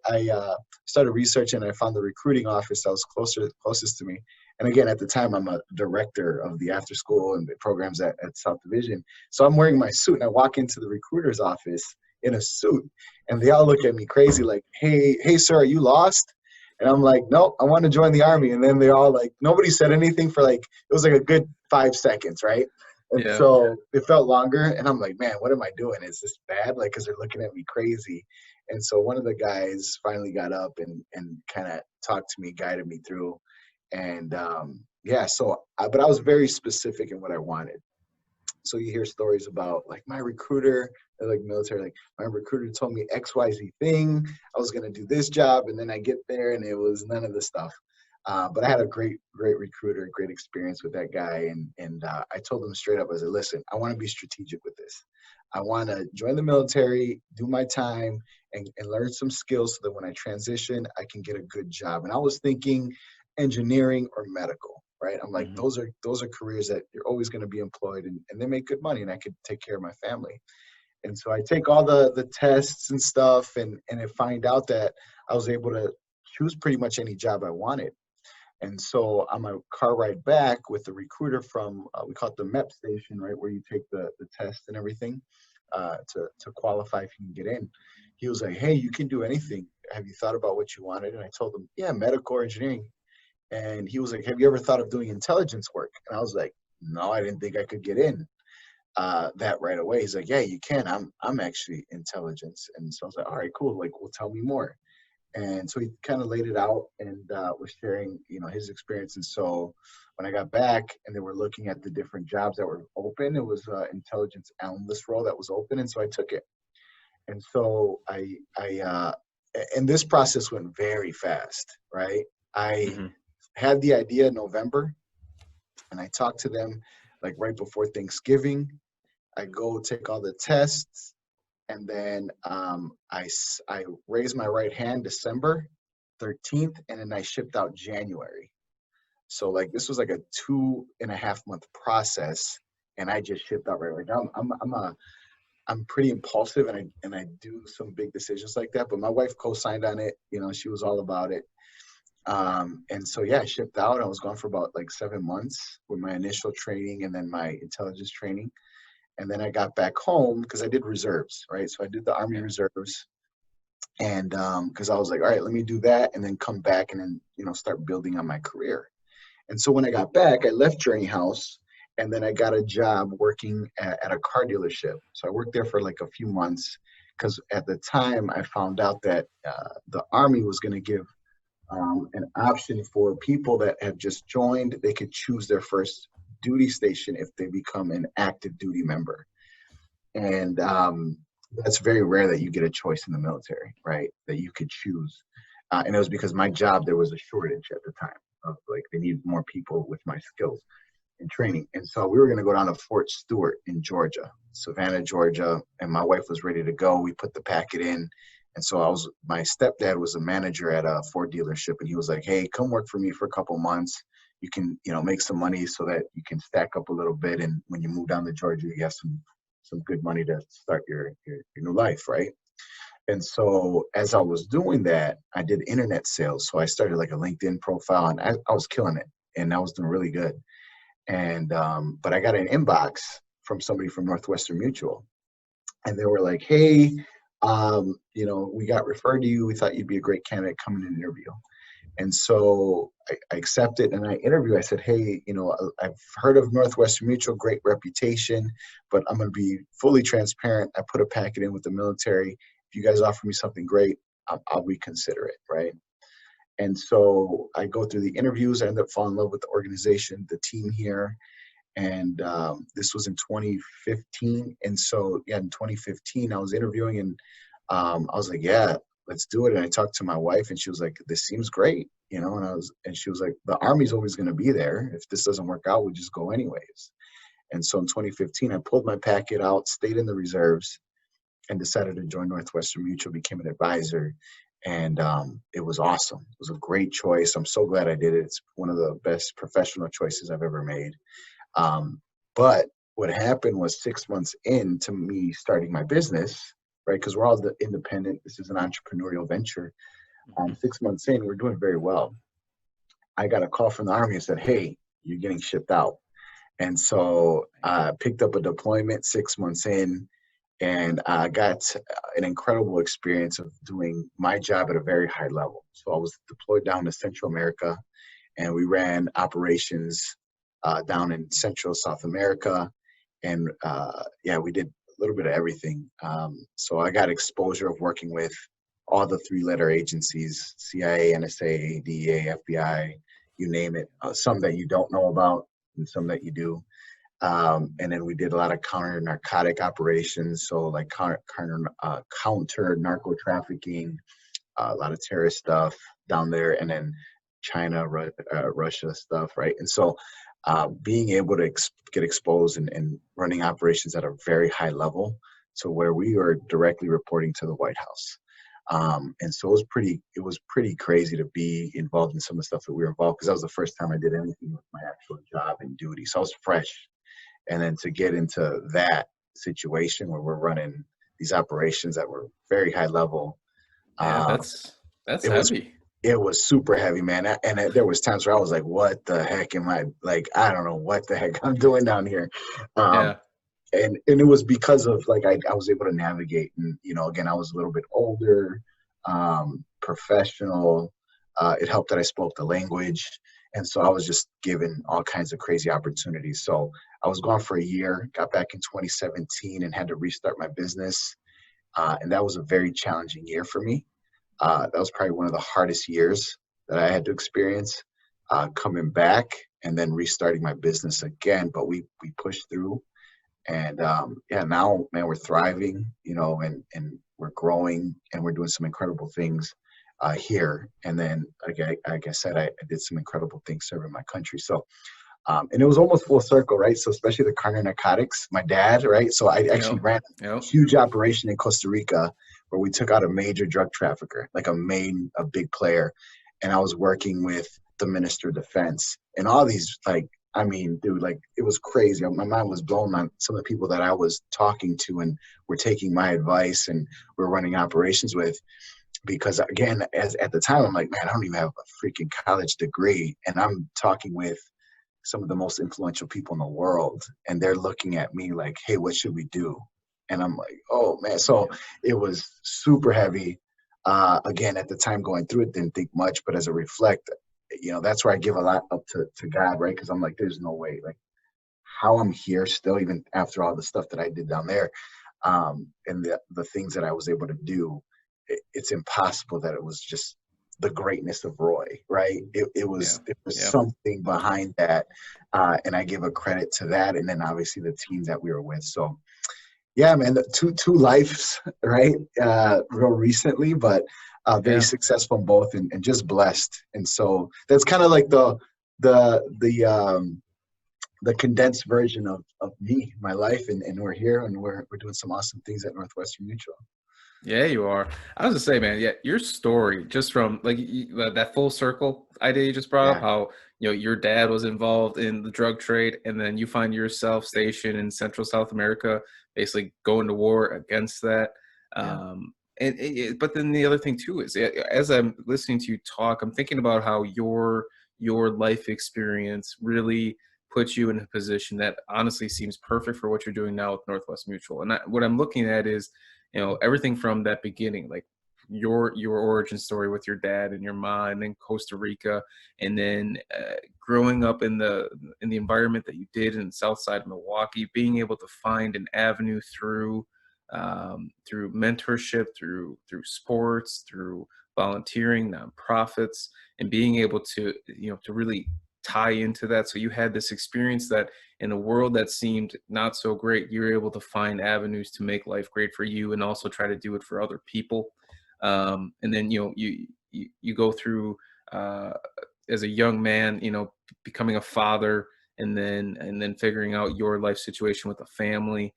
started researching and I found the recruiting office that was closest to me. And again, at the time, I'm a director of the after school and the programs at South Division. So I'm wearing my suit and I walk into the recruiter's office in a suit and they all look at me crazy like, hey, sir, are you lost? And I'm like, nope, I want to join the Army. And then they all like, nobody said anything for like, it was like a good 5 seconds, right? And so it felt longer, and I'm like, man, what am I doing? Is this bad? Like, because they're looking at me crazy. And so one of the guys finally got up and kind of talked to me, guided me through. And but I was very specific in what I wanted. So you hear stories about like my recruiter, like military, like my recruiter told me XYZ thing. I was going to do this job, and then I get there and it was none of the stuff. But I had a great recruiter, great experience with that guy. And I told him straight up, I said, listen, I want to be strategic with this. I want to join the military, do my time, and learn some skills so that when I transition, I can get a good job. And I was thinking engineering or medical, right? I'm like, those are careers that you're always going to be employed and they make good money and I could take care of my family. And so I take all the tests and stuff and I find out that I was able to choose pretty much any job I wanted. And so on my car ride back with the recruiter from, we call it the MEP station, right, where you take the test and everything to qualify if you can get in. He was like, hey, you can do anything. Have you thought about what you wanted? And I told him, yeah, medical or engineering. And he was like, have you ever thought of doing intelligence work? And I was like, no, I didn't think I could get in that right away. He's like, yeah, you can. I'm actually intelligence. And so I was like, all right, cool. Like, well, tell me more. And so he kind of laid it out and was sharing, his experience. And so when I got back and they were looking at the different jobs that were open, it was an intelligence analyst role that was open. And so I took it. And so and this process went very fast, right? I Mm-hmm. had the idea in November and I talked to them like right before Thanksgiving. I go take all the tests. And then I raised my right hand December 13th, and then I shipped out January. So like this was like a 2.5 month process, and I just shipped out right. Like I'm pretty impulsive, and I do some big decisions like that. But my wife co-signed on it. She was all about it. And so yeah, I shipped out. I was gone for about like 7 months with my initial training and then my intelligence training. And then I got back home because I did reserves, right? So I did the Army Yeah. reserves, and because I was like, all right, let me do that, and then come back and then start building on my career. And so when I got back, I left Journey House, and then I got a job working at a car dealership. So I worked there for like a few months because at the time I found out that the Army was going to give an option for people that have just joined. They could choose their first duty station if they become an active duty member. And that's very rare that you get a choice in the military, right? That you could choose. And it was because my job, there was a shortage at the time of like, they need more people with my skills and training. And so we were going to go down to Fort Stewart in Georgia, Savannah, Georgia. And my wife was ready to go. We put the packet in. And so my stepdad was a manager at a Ford dealership. And he was like, hey, come work for me for a couple months. You can, make some money so that you can stack up a little bit. And when you move down to Georgia, you have some good money to start your new life, right? And so as I was doing that, I did internet sales. So I started like a LinkedIn profile, and I was killing it, and I was doing really good. And but I got an inbox from somebody from Northwestern Mutual, and they were like, hey, we got referred to you. We thought you'd be a great candidate. Come in and interview. And so I accepted and I interviewed. I said, hey, I've heard of Northwestern Mutual, great reputation, but I'm going to be fully transparent. I put a packet in with the military. If you guys offer me something great, I'll reconsider it, right? And so I go through the interviews. I end up falling in love with the organization, the team here. And this was in 2015. And so, yeah, in 2015, I was interviewing and I was like, yeah, let's do it. And I talked to my wife and she was like, this seems great, and she was like, the Army's always going to be there. If this doesn't work out, we just go anyways. And so in 2015, I pulled my packet out, stayed in the reserves, and decided to join Northwestern Mutual, became an advisor. And it was awesome. It was a great choice. I'm so glad I did it. It's one of the best professional choices I've ever made. But what happened was 6 months into me starting my business, right? Because we're all independent. This is an entrepreneurial venture. 6 months in, we're doing very well. I got a call from the Army and said, hey, you're getting shipped out. And so I picked up a deployment 6 months in, and I got an incredible experience of doing my job at a very high level. So I was deployed down to Central America, and we ran operations down in Central South America. And we did a little bit of everything. So I got exposure of working with all the 3-letter agencies: CIA, NSA, DEA, FBI, you name it. Some that you don't know about and some that you do. And then we did a lot of counter narcotic operations. So like counter narco trafficking, a lot of terrorist stuff down there, and then China, Russia stuff, right? And so being able to get exposed and running operations at a very high level to where we were directly reporting to the White House. And so it was pretty crazy to be involved in some of the stuff that we were involved, because that was the first time I did anything with my actual job and duty. So I was fresh. And then to get into that situation where we're running these operations that were very high level, Yeah, that's it was heavy. it was super heavy, man. And there was times where I was like, what the heck am I, like, I don't know what the heck I'm doing down here. Yeah. And it was because of like, I was able to navigate, and, again, I was a little bit older, professional, It helped that I spoke the language. And so I was just given all kinds of crazy opportunities. So I was gone for a year, got back in 2017 and had to restart my business. And that was a very challenging year for me. That was probably one of the hardest years that I had to experience, coming back and then restarting my business again. But we pushed through, and yeah, now, man, we're thriving, and we're growing, and we're doing some incredible things here. And then, like I said, I did some incredible things serving my country. So, and it was almost full circle, right? So, especially the carne narcotics, my dad, right? So, I actually Yep. ran a Yep. huge operation in Costa Rica where we took out a major drug trafficker, like a big player. And I was working with the Minister of Defense and all these, like, I mean, dude, like, it was crazy. My mind was blown on some of the people that I was talking to and were taking my advice and we're running operations with. Because again, as at the time, I'm like, man, I don't even have a freaking college degree, and I'm talking with some of the most influential people in the world, and they're looking at me like, hey, what should we do? And I'm like, oh man. So it was super heavy. Again, at the time going through it, didn't think much, but as a reflect, that's where I give a lot up to God, right? Because I'm like, there's no way, like, how I'm here still, even after all the stuff that I did down there, and the things that I was able to do, it's impossible that it was just the greatness of Roy, right? It Yeah. was Yeah. something behind that, and I give a credit to that, and then obviously the team that we were with. So yeah, man, the two lives, right? Real recently, but very Yeah. successful in both, and just blessed. And so that's kind of like the condensed version of me, my life, and we're here and we're doing some awesome things at Northwestern Mutual. Yeah, you are. I was gonna say, man, yeah, your story just from like that full circle idea you just brought up, Yeah, how your dad was involved in the drug trade, and then you find yourself stationed in Central South America, basically going to war against that. yeah, But then the other thing too is, as I'm listening to you talk, I'm thinking about how your life experience really puts you in a position that honestly seems perfect for what you're doing now with Northwest Mutual. And what I'm looking at is everything from that beginning, like your origin story with your dad and your mom, and then Costa Rica, and then growing up in the environment that you did in the South Side of Milwaukee, being able to find an avenue through mentorship, through sports, through volunteering, nonprofits, and being able to really tie into that. So you had this experience that in a world that seemed not so great, you were able to find avenues to make life great for you and also try to do it for other people. And then you go through uh, as a young man, becoming a father, and then figuring out your life situation with a family.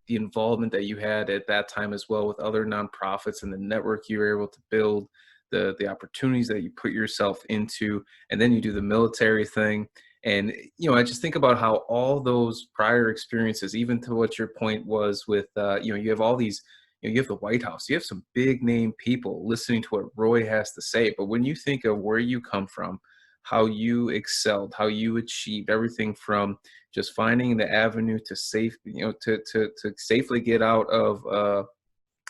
The involvement that you had at that time as well with other nonprofits and the network you were able to build, the opportunities that you put yourself into, and then you do the military thing. And I just think about how all those prior experiences, even to what your point was with you have all these, you have the White House, you have some big name people listening to what Roy has to say. But when you think of where you come from, how you excelled, how you achieved everything from just finding the avenue to to safely get out of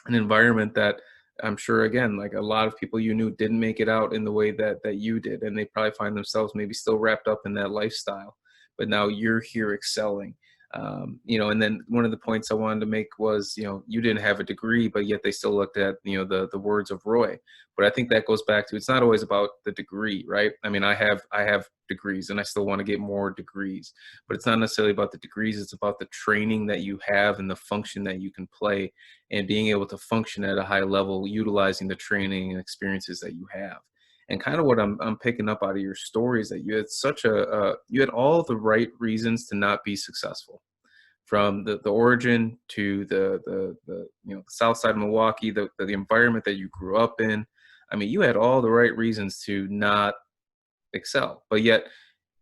an environment that I'm sure, again, like a lot of people you knew didn't make it out in the way that you did, and they probably find themselves maybe still wrapped up in that lifestyle. But now you're here excelling. And then one of the points I wanted to make was, you didn't have a degree, but yet they still looked at, the words of Roy. But I think that goes back to, it's not always about the degree, right? I mean, I have degrees and I still want to get more degrees, but it's not necessarily about the degrees. It's about the training that you have and the function that you can play, and being able to function at a high level, utilizing the training and experiences that you have. And kind of what I'm picking up out of your story is that you had you had all the right reasons to not be successful, from the origin to the South Side of Milwaukee, the environment that you grew up in. I mean, you had all the right reasons to not excel, but yet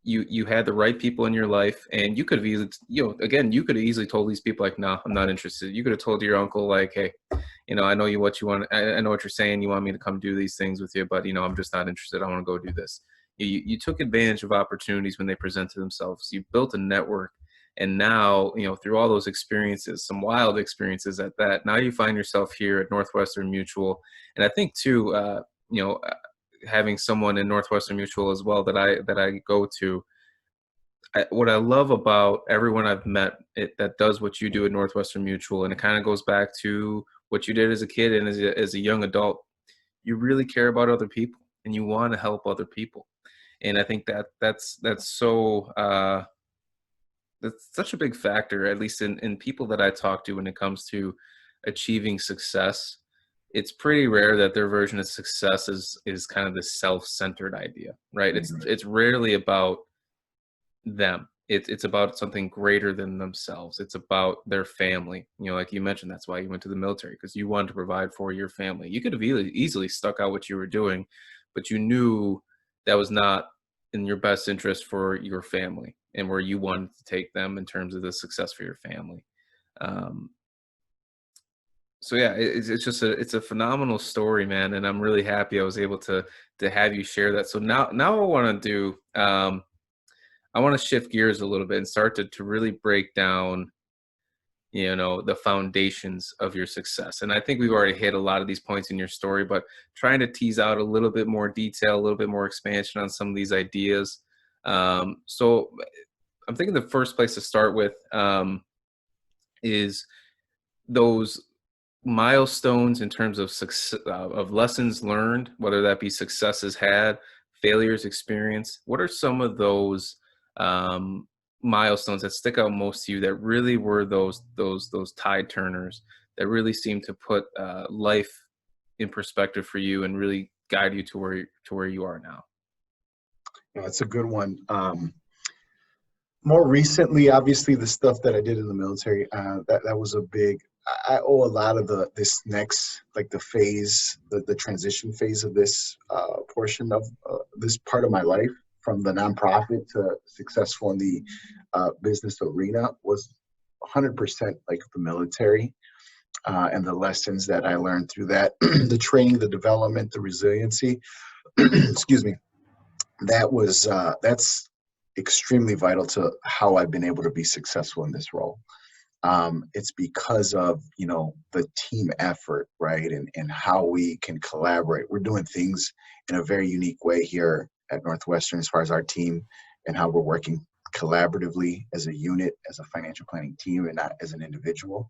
you had the right people in your life, and you could have easily, again, you could have easily told these people like, no, I'm not interested. You could have told your uncle like, hey, I know what you want. I know what you're saying. You want me to come do these things with you, but I'm just not interested. I want to go do this. You took advantage of opportunities when they presented themselves. You built a network, and now through all those experiences, some wild experiences at that, now you find yourself here at Northwestern Mutual. And I think too, having someone in Northwestern Mutual as well that I go to. What I love about everyone I've met that does what you do at Northwestern Mutual, and it kind of goes back to what you did as a kid and as a young adult, you really care about other people and you want to help other people. And I think that's so that's such a big factor, at least in people that I talk to when it comes to achieving success. It's pretty rare that their version of success is kind of this self-centered idea, right? It's rarely about them. It's about something greater than themselves. It's about their family. Like you mentioned, that's why you went to the military, because you wanted to provide for your family. You could have easily stuck out what you were doing, but you knew that was not in your best interest for your family and where you wanted to take them in terms of the success for your family. Um, so yeah, it's just it's a phenomenal story, man, and I'm really happy I was able to have you share that. So now I want to do. I want to shift gears a little bit and start to really break down, the foundations of your success. And I think we've already hit a lot of these points in your story, but trying to tease out a little bit more detail, a little bit more expansion on some of these ideas. So I'm thinking the first place to start with is those milestones in terms of success, of lessons learned, whether that be successes had, failures experienced. What are some of those um, milestones that stick out most to you that really were those tide turners that really seem to put life in perspective for you and really guide you to where you are now? That's a good one. More recently, obviously, the stuff that I did in the military, that was a big. I owe a lot of this next, like the transition phase of this portion of this part of my life, from the nonprofit to successful in the business arena, was 100% like the military, and the lessons that I learned through that, the training, the development, the resiliency. Excuse me. That's extremely vital to how I've been able to be successful in this role. It's because of the team effort, right, and how we can collaborate. We're doing things in a very unique way here at Northwestern as far as our team and how we're working collaboratively as a unit, as a financial planning team, and not as an individual.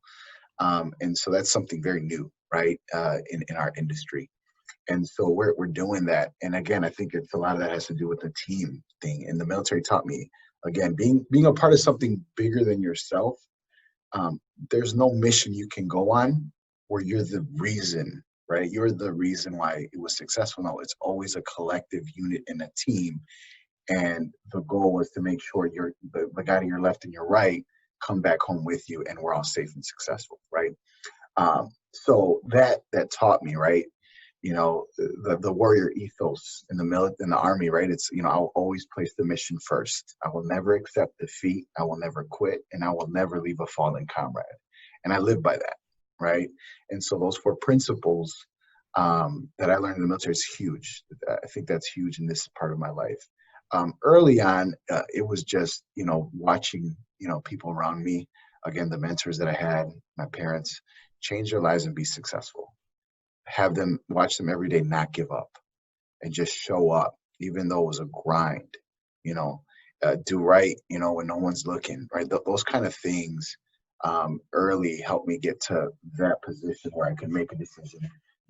And so that's something very new, right, in our industry. And so we're doing that. And again, I think it's a lot of that has to do with the team thing. And the military taught me, again, being a part of something bigger than yourself. There's no mission you can go on where you're the reason, right? You're the reason why it was successful. No, it's always a collective unit and a team. And the goal was to make sure the guy to your left and your right come back home with you, and we're all safe and successful, right? So that taught me, right? The warrior ethos in the army, right? It's, I'll always place the mission first. I will never accept defeat. I will never quit, and I will never leave a fallen comrade. And I live by that, right? And so those 4 principles that I learned in the military is huge. I think that's huge in this part of my life. Early on, it was just, watching, people around me, again, the mentors that I had, my parents, change their lives and be successful. Watch them every day, not give up, and just show up, even though it was a grind, do right, when no one's looking, right? Those kind of things early helped me get to that position where I could make a decision,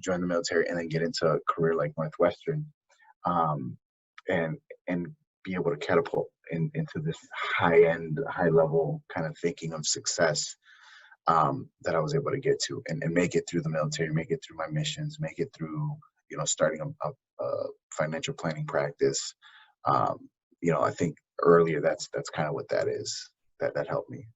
join the military, and then get into a career like Northwestern, and be able to catapult into this high level kind of thinking of success, that I was able to get to, and make it through the military, make it through my missions, make it through, starting a financial planning practice. I think earlier that's kind of what that is, that helped me.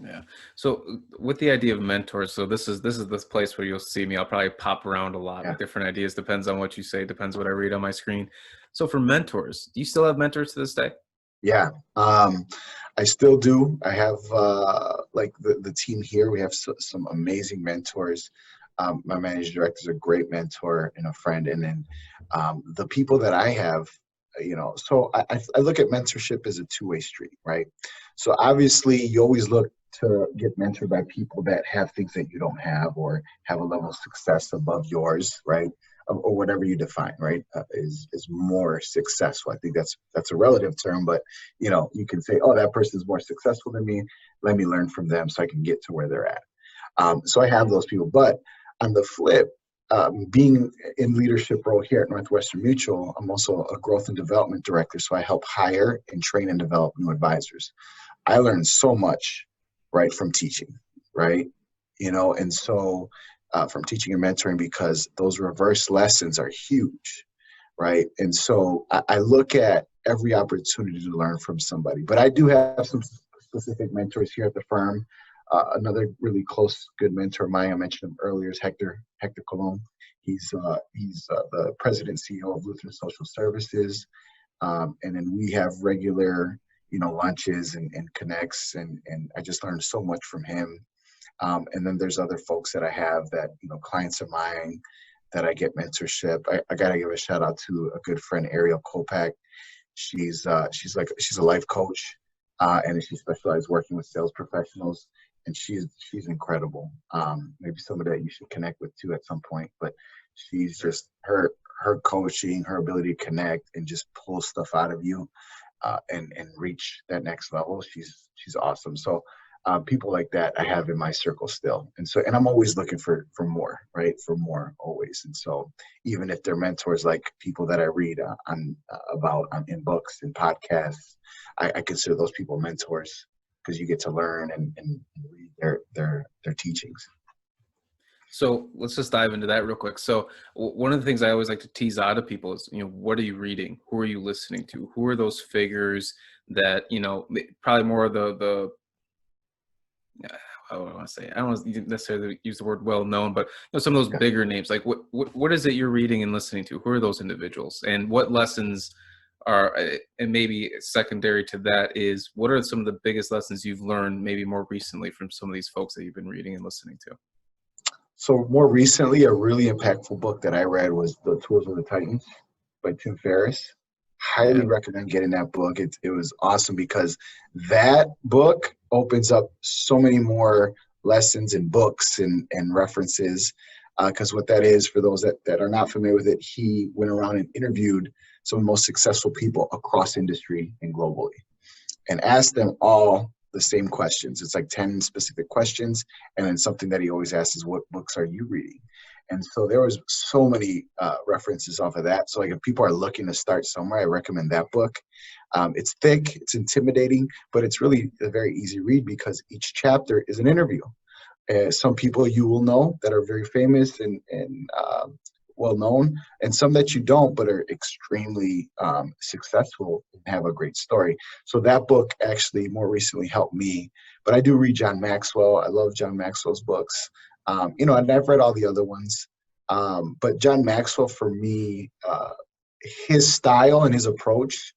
Yeah. So with the idea of mentors, so this place where you'll see me. I'll probably pop around a lot Yeah. with different ideas. Depends on what you say. Depends what I read on my screen. So for mentors, do you still have mentors to this day? Yeah, I still do. I have like the team here. We have some amazing mentors. My managing director is a great mentor and a friend. And then the people that I have, so I look at mentorship as a two-way street, right? So obviously, you always look to get mentored by people that have things that you don't have, or have a level of success above yours, right? or whatever you define, right, is more successful. I think that's a relative term, but you can say, oh, that person is more successful than me. Let me learn from them so I can get to where they're at. So I have those people, but on the flip, being in leadership role here at Northwestern Mutual, I'm also a growth and development director. So I help hire and train and develop new advisors. I learned so much, right, from teaching, right? And so from teaching and mentoring, because those reverse lessons are huge, right? And so I look at every opportunity to learn from somebody. But I do have some specific mentors here at the firm. Another really close, good mentor of mine, I mentioned him earlier, is Hector Colon. He's the president and CEO of Lutheran Social Services. And then we have regular, lunches and connects, and I just learned so much from him. And then there's other folks that I have that, clients of mine that I get mentorship. I got to give a shout out to a good friend, Ariel Kopak. She's a life coach, and she specializes working with sales professionals, and she's incredible. Maybe somebody that you should connect with too at some point, but she's just her coaching, her ability to connect and just pull stuff out of you, and reach that next level. She's awesome. So people like that I have in my circle still. And I'm always looking for more, right? For more always. And so even if they're mentors, like people that I read in books and podcasts, I consider those people mentors, because you get to learn and read their teachings. So let's just dive into that real quick. So one of the things I always like to tease out of people is, what are you reading? Who are you listening to? Who are those figures that, probably more of the I don't want to say, I don't want to necessarily use the word well known, but some of those bigger names. Like what is it you're reading and listening to? Who are those individuals, and what lessons are, and maybe secondary to that is, what are some of the biggest lessons you've learned maybe more recently from some of these folks that you've been reading and listening to? So more recently, a really impactful book that I read was The Tools of the Titans by Tim Ferriss. Highly recommend getting that book. It was awesome, because that book opens up so many more lessons and books and references. Because what that is, for those that are not familiar with it, he went around and interviewed some of the most successful people across industry and globally, and asked them all the same questions. It's like 10 specific questions. And then something that he always asks is, what books are you reading? And so there was so many references off of that. So like if people are looking to start somewhere, I recommend that book. It's thick, it's intimidating, but it's really a very easy read, because each chapter is an interview. Some people you will know that are very famous and well known, and some that you don't, but are extremely successful and have a great story. So that book actually more recently helped me. But I do read John Maxwell. I love John Maxwell's books. And I've read all the other ones. But John Maxwell, for me, his style and his approach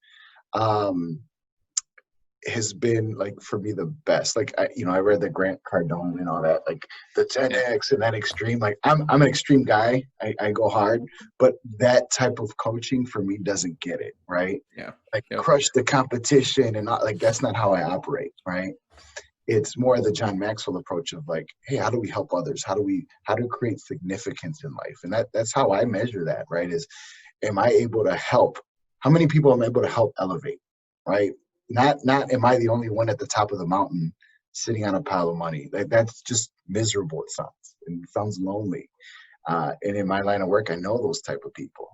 has been, like, for me, the best. Like, I read the Grant Cardone and all that, like the 10X and that extreme. Like, I'm an extreme guy. I go hard, but that type of coaching for me doesn't get it, right? Yeah. Like crush the competition and not, like, that's not how I operate, right? It's more the John Maxwell approach of, like, hey, how do we help others? How do create significance in life? And that's how I measure that, right? Is, am I able to help? How many people am I able to help elevate, right? Not am I the only one at the top of the mountain sitting on a pile of money? That's just miserable. It sounds lonely. And in my line of work, I know those type of people,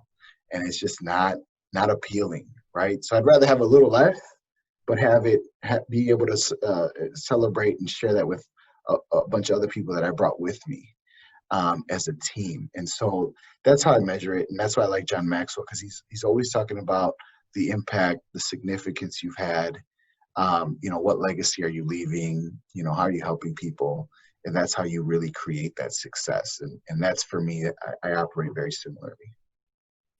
and it's just not appealing, right? So I'd rather have a little less, but be able to celebrate and share that with a bunch of other people that I brought with me as a team. And so that's how I measure it. And that's why I like John Maxwell, because he's always talking about the impact, the significance you've had. What legacy are you leaving? How are you helping people? And that's how you really create that success. And that's, for me, I operate very similarly.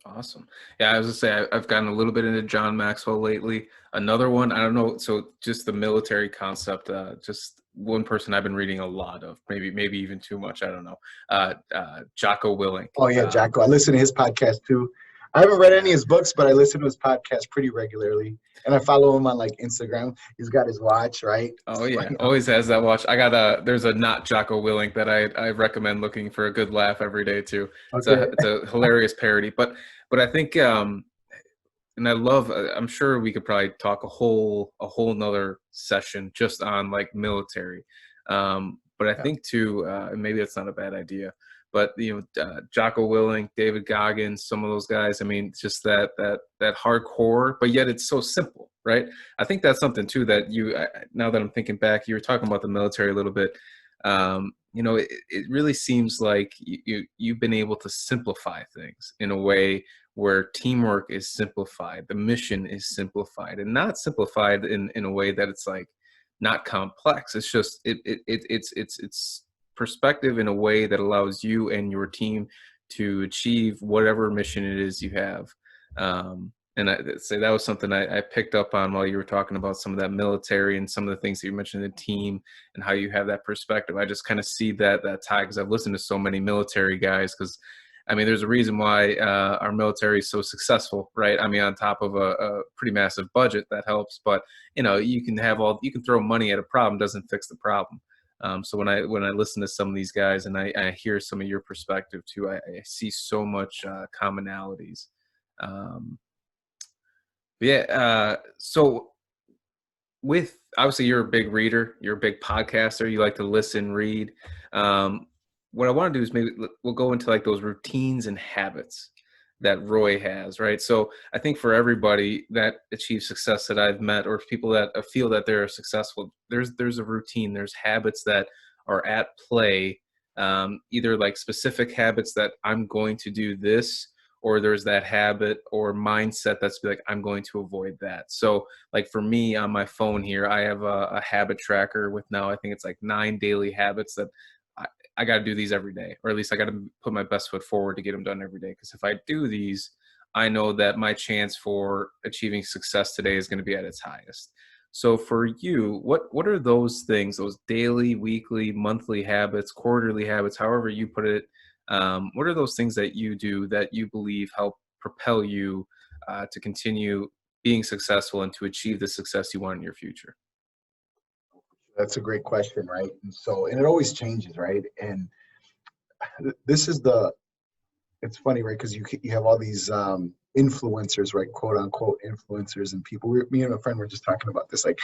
Awesome. Yeah, I was gonna say, I've gotten a little bit into John Maxwell lately. Another one, I don't know. So just the military concept, just one person I've been reading a lot of, maybe even too much. I don't know. Jocko Willink. Oh yeah, Jocko. I listen to his podcast too. I haven't read any of his books, but I listen to his podcast pretty regularly, and I follow him on like Instagram. He's got his watch, right? Oh yeah, You know, always has that watch. I got there's a not Jocko Willink that I recommend looking for a good laugh every day too. okay. It's a hilarious parody, but I think and I love I'm sure we could probably talk a whole nother session just on like military. But I Yeah, think too, and maybe that's not a bad idea. But Jocko Willink, David Goggins, some of those guys. I mean, it's just that hardcore, but yet it's so simple, right? I think that's something too that now that I'm thinking back, you were talking about the military a little bit. It really seems like you've been able to simplify things in a way where teamwork is simplified, the mission is simplified, and not simplified in a way that it's like not complex. It's just it's perspective in a way that allows you and your team to achieve whatever mission it is you have. And I say that was something I picked up on while you were talking about some of that military and some of the things that you mentioned, the team and how you have that perspective. I just kind of see that tie because I've listened to so many military guys. Because I mean, there's a reason why our military is so successful, right? I mean, on top of a pretty massive budget that helps, but you can throw money at a problem, doesn't fix the problem. So when I listen to some of these guys and I hear some of your perspective too, I see so much commonalities. Um, yeah. So with obviously you're a big reader, you're a big podcaster, you like to listen, read. Um, what I want to do is maybe we'll go into like those routines and habits that Roy has, right? So I think for everybody that achieves success that I've met, or people that feel that they're successful, there's a routine, there's habits that are at play, either like specific habits that I'm going to do this, or there's that habit or mindset that's like I'm going to avoid that. So like for me on my phone here, I have a habit tracker with now I think it's like 9 daily habits that I got to do these every day, or at least I got to put my best foot forward to get them done every day. Because if I do these, I know that my chance for achieving success today is going to be at its highest. So for you, what are those things, those daily, weekly, monthly habits, quarterly habits, however you put it? What are those things that you do that you believe help propel you to continue being successful and to achieve the success you want in your future? that's a great question, right? And it always changes, right? And this is it's funny, right? Because you have all these influencers, right? Quote unquote influencers, and people. Me and a friend were just talking about this. Like,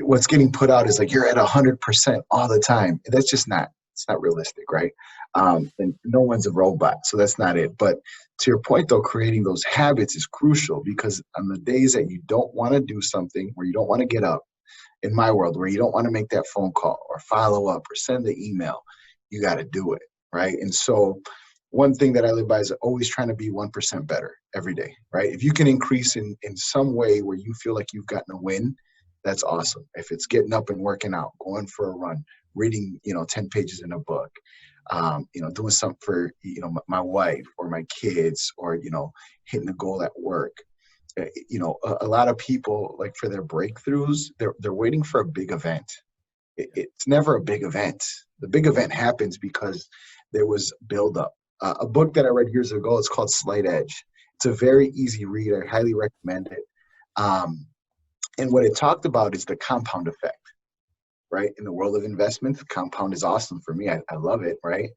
what's getting put out is like you're at 100% all the time. That's just not. It's not realistic, right? And no one's a robot, so that's not it. But to your point, though, creating those habits is crucial because on the days that you don't want to do something, where you don't want to get up, in my world, where you don't want to make that phone call or follow up or send the email, you got to do it, right? And so one thing that I live by is always trying to be 1% better every day, right? If you can increase in some way where you feel like you've gotten a win, that's awesome. If it's getting up and working out, going for a run, reading, 10 pages in a book, doing something for, my wife or my kids, or, hitting a goal at work. A lot of people, like, for their breakthroughs, they're waiting for a big event. It's never a big event. The big event happens because there was buildup. A book that I read years ago, it's called Slight Edge. It's a very easy read. I highly recommend it. And what it talked about is the compound effect, right? In the world of investments, compound is awesome for me. I love it, right?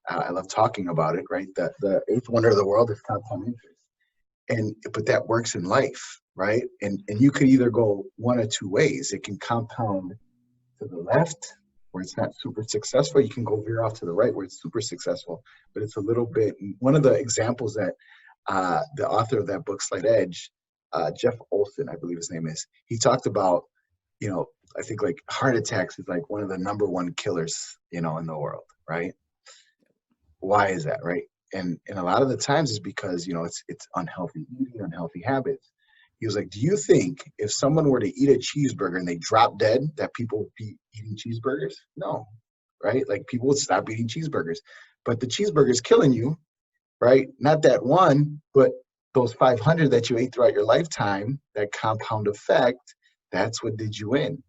I love talking about it, right? The eighth wonder of the world is compound interest. But that works in life, right? And you could either go one of two ways. It can compound to the left, where it's not super successful. You can go veer off to the right, where it's super successful, but it's a little bit. One of the examples that the author of that book, Slight Edge, Jeff Olson, I believe his name is, he talked about, I think like heart attacks is like one of the number one killers, in the world, right? Why is that, right? And a lot of the times is because, it's unhealthy eating, unhealthy habits. He was like, do you think if someone were to eat a cheeseburger and they drop dead, that people would be eating cheeseburgers? No, right? Like, people would stop eating cheeseburgers. But the cheeseburger's killing you, right? Not that one, but those 500 that you ate throughout your lifetime, that compound effect, that's what did you in.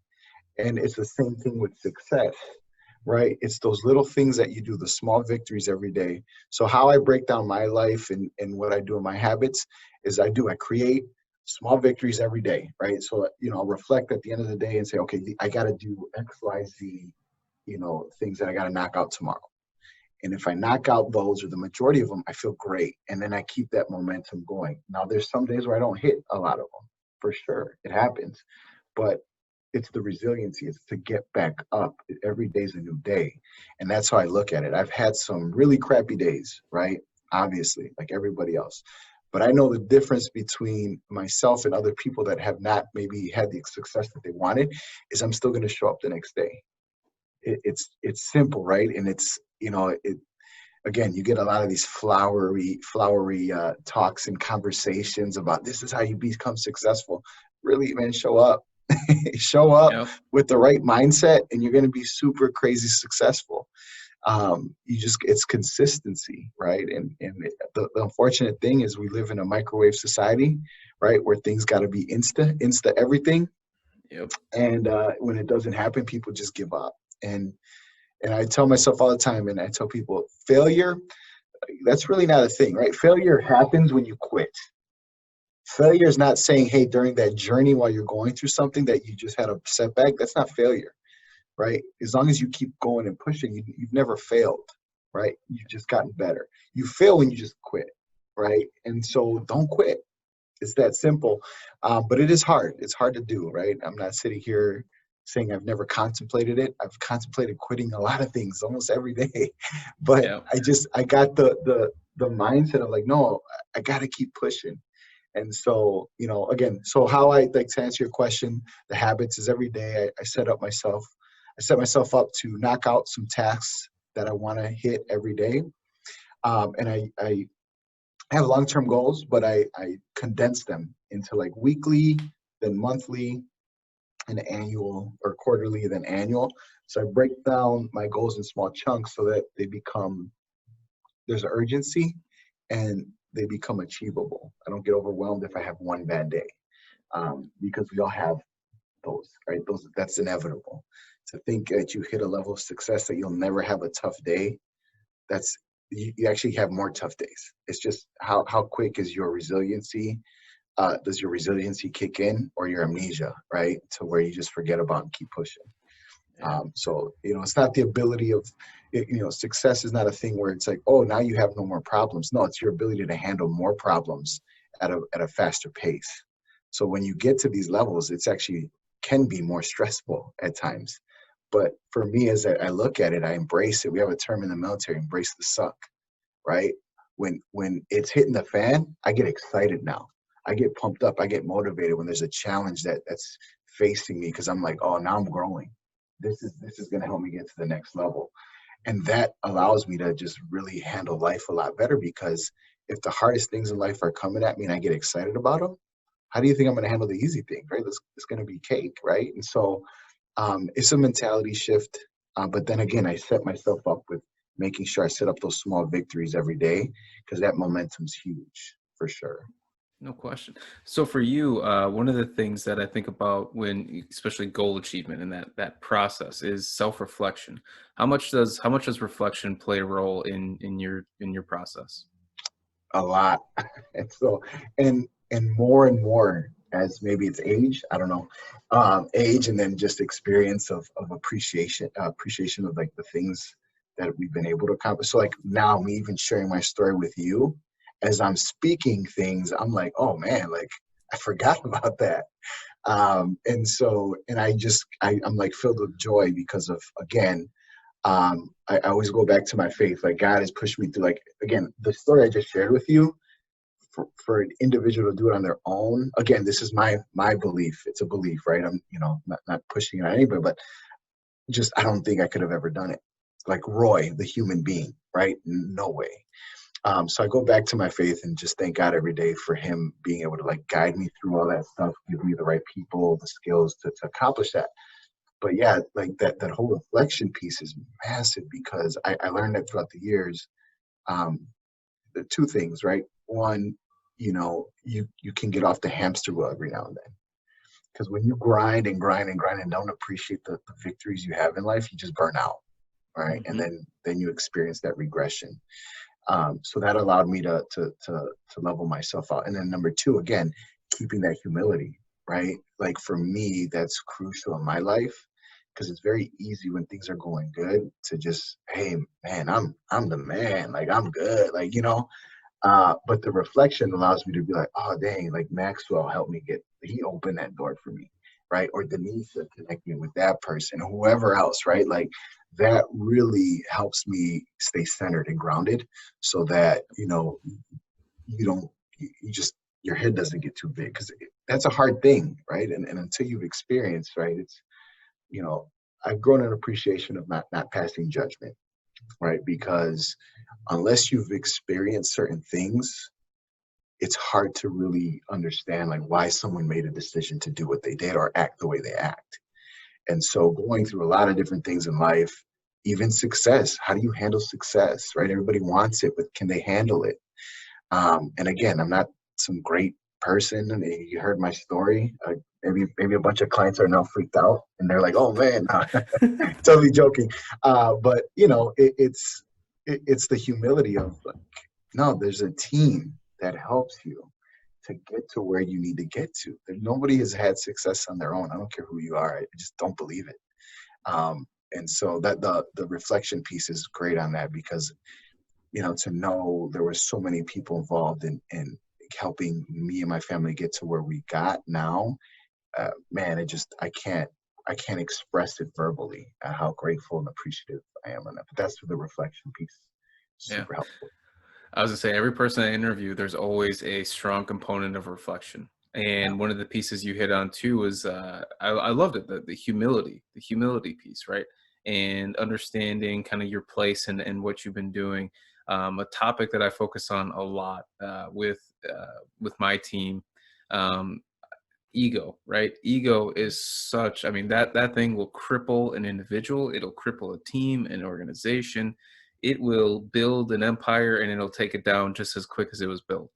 And it's the same thing with success, right? It's those little things that you do, the small victories every day. So how I break down my life and what I do in my habits is I create small victories every day, right? So, I'll reflect at the end of the day and say, okay, I got to do X, Y, Z, things that I got to knock out tomorrow. And if I knock out those or the majority of them, I feel great. And then I keep that momentum going. Now, there's some days where I don't hit a lot of them, for sure. It happens. But it's the resiliency. It's to get back up. Every day's a new day. And that's how I look at it. I've had some really crappy days, right? Obviously, like everybody else. But I know the difference between myself and other people that have not maybe had the success that they wanted is I'm still going to show up the next day. It's simple, right? And it's, again, you get a lot of these flowery talks and conversations about this is how you become successful. Really, man, show up. Show up Yep. with the right mindset and you're going to be super crazy successful. It's consistency, right? And the unfortunate thing is we live in a microwave society, right? Where things got to be insta everything. Yep. And when it doesn't happen, people just give up. And I tell myself all the time, and I tell people, failure, that's really not a thing, right? Failure happens when you quit. Failure is not saying, hey, during that journey while you're going through something that you just had a setback. That's not failure, right? As long as you keep going and pushing, you've never failed, right? You've just gotten better. You fail when you just quit, right? And so don't quit. It's that simple. But it is hard. It's hard to do, right? I'm not sitting here saying I've never contemplated it. I've contemplated quitting a lot of things almost every day. But Yep. I got the mindset of like, no, I got to keep pushing. And so, again, so how I like to answer your question, the habits is every day I set myself up to knock out some tasks that I want to hit every day. And I have long-term goals, but I condense them into like weekly, then monthly, and annual, or quarterly, then annual. So I break down my goals in small chunks so that there's urgency and they become achievable. I don't get overwhelmed if I have one bad day, because we all have those, right? That's inevitable. To think that you hit a level of success that you'll never have a tough day, that's you actually have more tough days. It's just how quick is your resiliency? Does your resiliency kick in, or your amnesia, right? To where you just forget about and keep pushing. Yeah. So, it's not the ability of, success is not a thing where it's like, oh, now you have no more problems. No, it's your ability to handle more problems at a faster pace. So when you get to these levels, it's actually can be more stressful at times. But for me, as I look at it, I embrace it. We have a term in the military, embrace the suck, right? When it's hitting the fan, I get excited now. I get pumped up. I get motivated when there's a challenge that's facing me, because I'm like, oh, now I'm growing. This is going to help me get to the next level. And that allows me to just really handle life a lot better, because if the hardest things in life are coming at me and I get excited about them, how do you think I'm going to handle the easy things, right? It's going to be cake, right? And so it's a mentality shift. But then again, I set myself up with making sure I set up those small victories every day, because that momentum's huge for sure. No question. So for you, one of the things that I think about when, especially goal achievement and that process, is self-reflection. How much does reflection play a role in your process? A lot. And so, and more as maybe it's age, I don't know, age, and then just experience of appreciation of like the things that we've been able to accomplish. So like now, me even sharing my story with you, as I'm speaking things, I'm like, oh man, like I forgot about that. And so, and I'm like filled with joy because of, again, I always go back to my faith. Like God has pushed me through, like, again, the story I just shared with you, for an individual to do it on their own. Again, this is my belief. It's a belief, right? I'm, not pushing it on anybody, but just, I don't think I could have ever done it. Like Roy, the human being, right? No way. So I go back to my faith and just thank God every day for him being able to like guide me through all that stuff, give me the right people, the skills to accomplish that. But yeah, like that whole reflection piece is massive, because I learned that throughout the years. The two things, right? One, you can get off the hamster wheel every now and then. Because when you grind and grind and grind and don't appreciate the victories you have in life, you just burn out. right? And Hmm. then you experience that regression. So that allowed me to level myself out. And then number two, again, keeping that humility, right? Like for me, that's crucial in my life because it's very easy when things are going good to just, hey man, I'm the man, like I'm good, like but the reflection allows me to be like, oh dang, like Maxwell helped me he opened that door for me, right? Or Denise connect me with that person, or whoever else, right? Like that really helps me stay centered and grounded so that, you don't, you just, your head doesn't get too big because that's a hard thing, right? And until you've experienced, right, it's, you know, I've grown an appreciation of not passing judgment, right? Because unless you've experienced certain things, it's hard to really understand like why someone made a decision to do what they did or act the way they act. And so going through a lot of different things in life, even success, how do you handle success, right? Everybody wants it, but can they handle it? And again, I'm not some great person. And you heard my story. Maybe a bunch of clients are now freaked out and they're like, "Oh man," totally joking. But it's the humility of like, no, there's a team that helps you to get to where you need to get to. Nobody has had success on their own. I don't care who you are. I just don't believe it. And so that the reflection piece is great on that because to know there were so many people involved in helping me and my family get to where we got now. Man, I can't express it verbally how grateful and appreciative I am on that. But that's for the reflection piece. Yeah. Super helpful. I was gonna say every person I interview, there's always a strong component of reflection. Yeah. And one of the pieces you hit on too was I loved it, the humility piece, right? And understanding kind of your place and what you've been doing. A topic that I focus on a lot with my team. Um, Ego, right? Ego is such, I mean, that thing will cripple an individual, it'll cripple a team, an organization. It will build an empire and it'll take it down just as quick as it was built.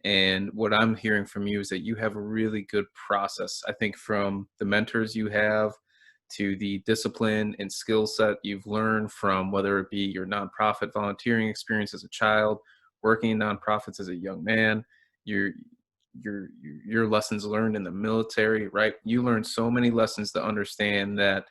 And what I'm hearing from you is that you have a really good process. I think from the mentors you have to the discipline and skill set you've learned from whether it be your nonprofit volunteering experience as a child, working in nonprofits as a young man, your your lessons learned in the military, right? You learned so many lessons to understand that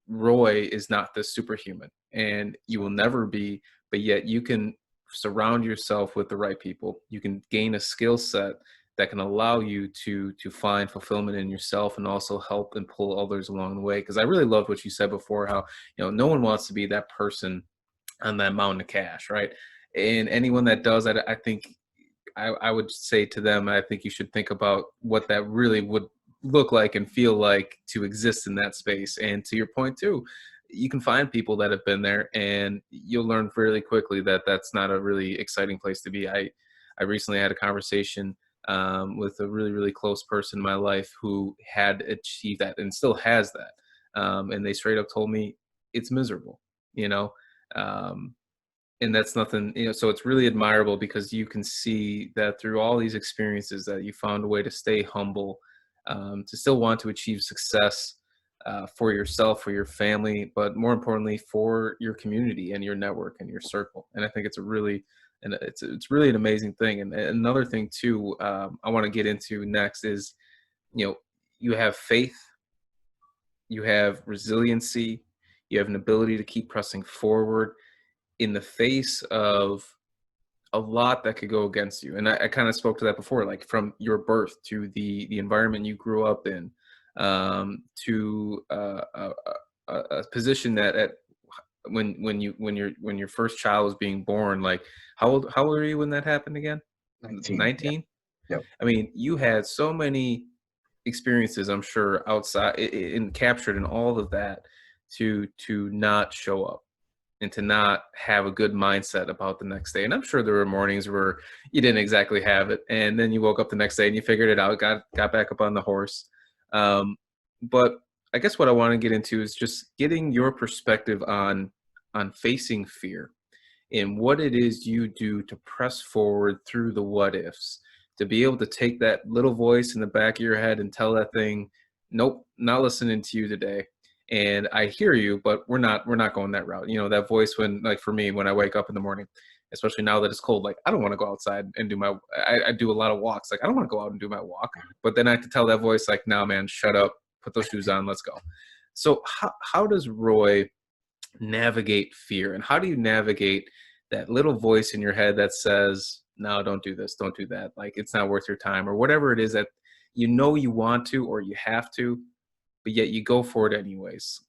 Roy is not the superhuman and you will never be, but yet you can surround yourself with the right people. You can gain a skill set that can allow you to find fulfillment in yourself and also help and pull others along the way. Because I really loved what you said before, how no one wants to be that person on that mountain of cash, right? And anyone that does, I think I would say to them, I think you should think about what that really would look like and feel like to exist in that space. And to your point too, you can find people that have been there, and you'll learn fairly quickly that that's not a really exciting place to be. I recently had a conversation with a really close person in my life who had achieved that and still has that, and they straight up told me it's miserable. You know. Um, and that's nothing, so it's really admirable because you can see that through all these experiences that you found a way to stay humble, to still want to achieve success for yourself, for your family, but more importantly for your community and your network and your circle. And I think it's really an amazing thing. And another thing too, I want to get into next is, you know you have faith, you have resiliency, you have an ability to keep pressing forward in the face of a lot that could go against you. And I kind of spoke to that before, like from your birth to the environment you grew up in, to a position that at when your first child was being born, like how old were you when that happened again? 19. Yeah. 19. Yep. I mean, you had so many experiences, I'm sure, outside and captured in all of that to not show up and to not have a good mindset about the next day. And I'm sure there were mornings where you didn't exactly have it, and then you woke up the next day and you figured it out, got back up on the horse. Um, but I guess what I want to get into is just getting your perspective on facing fear and what it is you do to press forward through the what ifs, to be able to take that little voice in the back of your head and tell that thing, nope, not listening to you today, And I hear you, but we're not going that route. That voice when, like for me, when I wake up in the morning, especially now that it's cold, like I don't want to go outside and I do a lot of walks. Like I don't want to go out and do my walk, but then I have to tell that voice like, no, man, shut up, put those shoes on, let's go. So how does Roy navigate fear, and how do you navigate that little voice in your head that says, no, don't do this, don't do that, like it's not worth your time, or whatever it is that you want to or you have to, but yet you go for it anyways?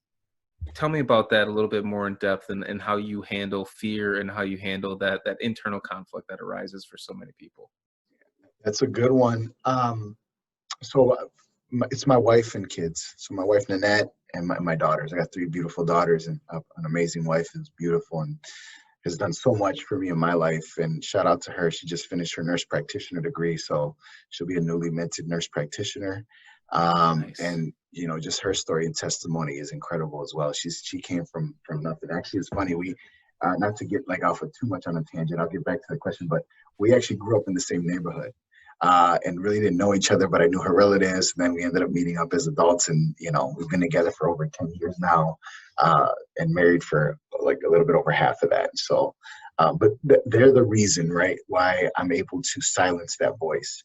Tell me about that a little bit more in depth, and how you handle fear and how you handle that internal conflict that arises for so many people. That's a good one. So it's my wife and kids. So my wife Nanette and my daughters. I got three beautiful daughters and an amazing wife who's beautiful and has done so much for me in my life. And shout out to her. She just finished her nurse practitioner degree, so she'll be a newly minted nurse practitioner. Nice. And just her story and testimony is incredible as well. She came from nothing. Actually, it's funny. We not to get like off of too much on a tangent. I'll get back to the question, but we actually grew up in the same neighborhood. And really didn't know each other, but I knew her relatives. And then we ended up meeting up as adults, and we've been together for over 10 years now, and married for like a little bit over half of that. So, but they're the reason, right, why I'm able to silence that voice.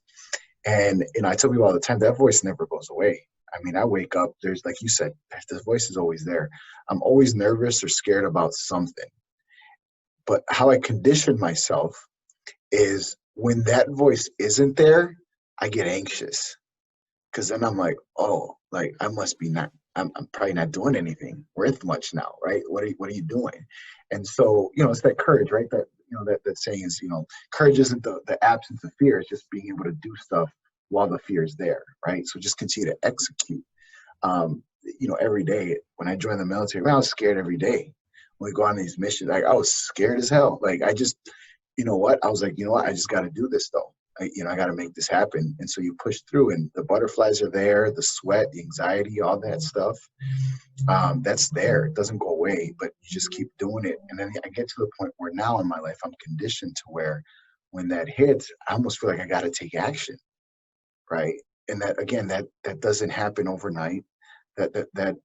And I tell people all the time, that voice never goes away. I mean, I wake up, there's, like you said, the voice is always there. I'm always nervous or scared about something. But how I condition myself is when that voice isn't there, I get anxious, because then I'm like, oh, like I must be not, I'm probably not doing anything worth much now, right? What are you doing? And so, it's that courage, right? That saying is, courage isn't the absence of fear. It's just being able to do stuff while the fear is there, right? So just continue to execute. Every day when I joined the military, man, I was scared every day. When we go on these missions, like I was scared as hell. Like I just, I was like, I just got to do this though. I got to make this happen. And so you push through, and the butterflies are there, the sweat, the anxiety, all that stuff. That's there. It doesn't go away, but you just keep doing it. And then I get to the point where now in my life, I'm conditioned to where when that hits, I almost feel like I got to take action. Right. And that, again, that doesn't happen overnight. That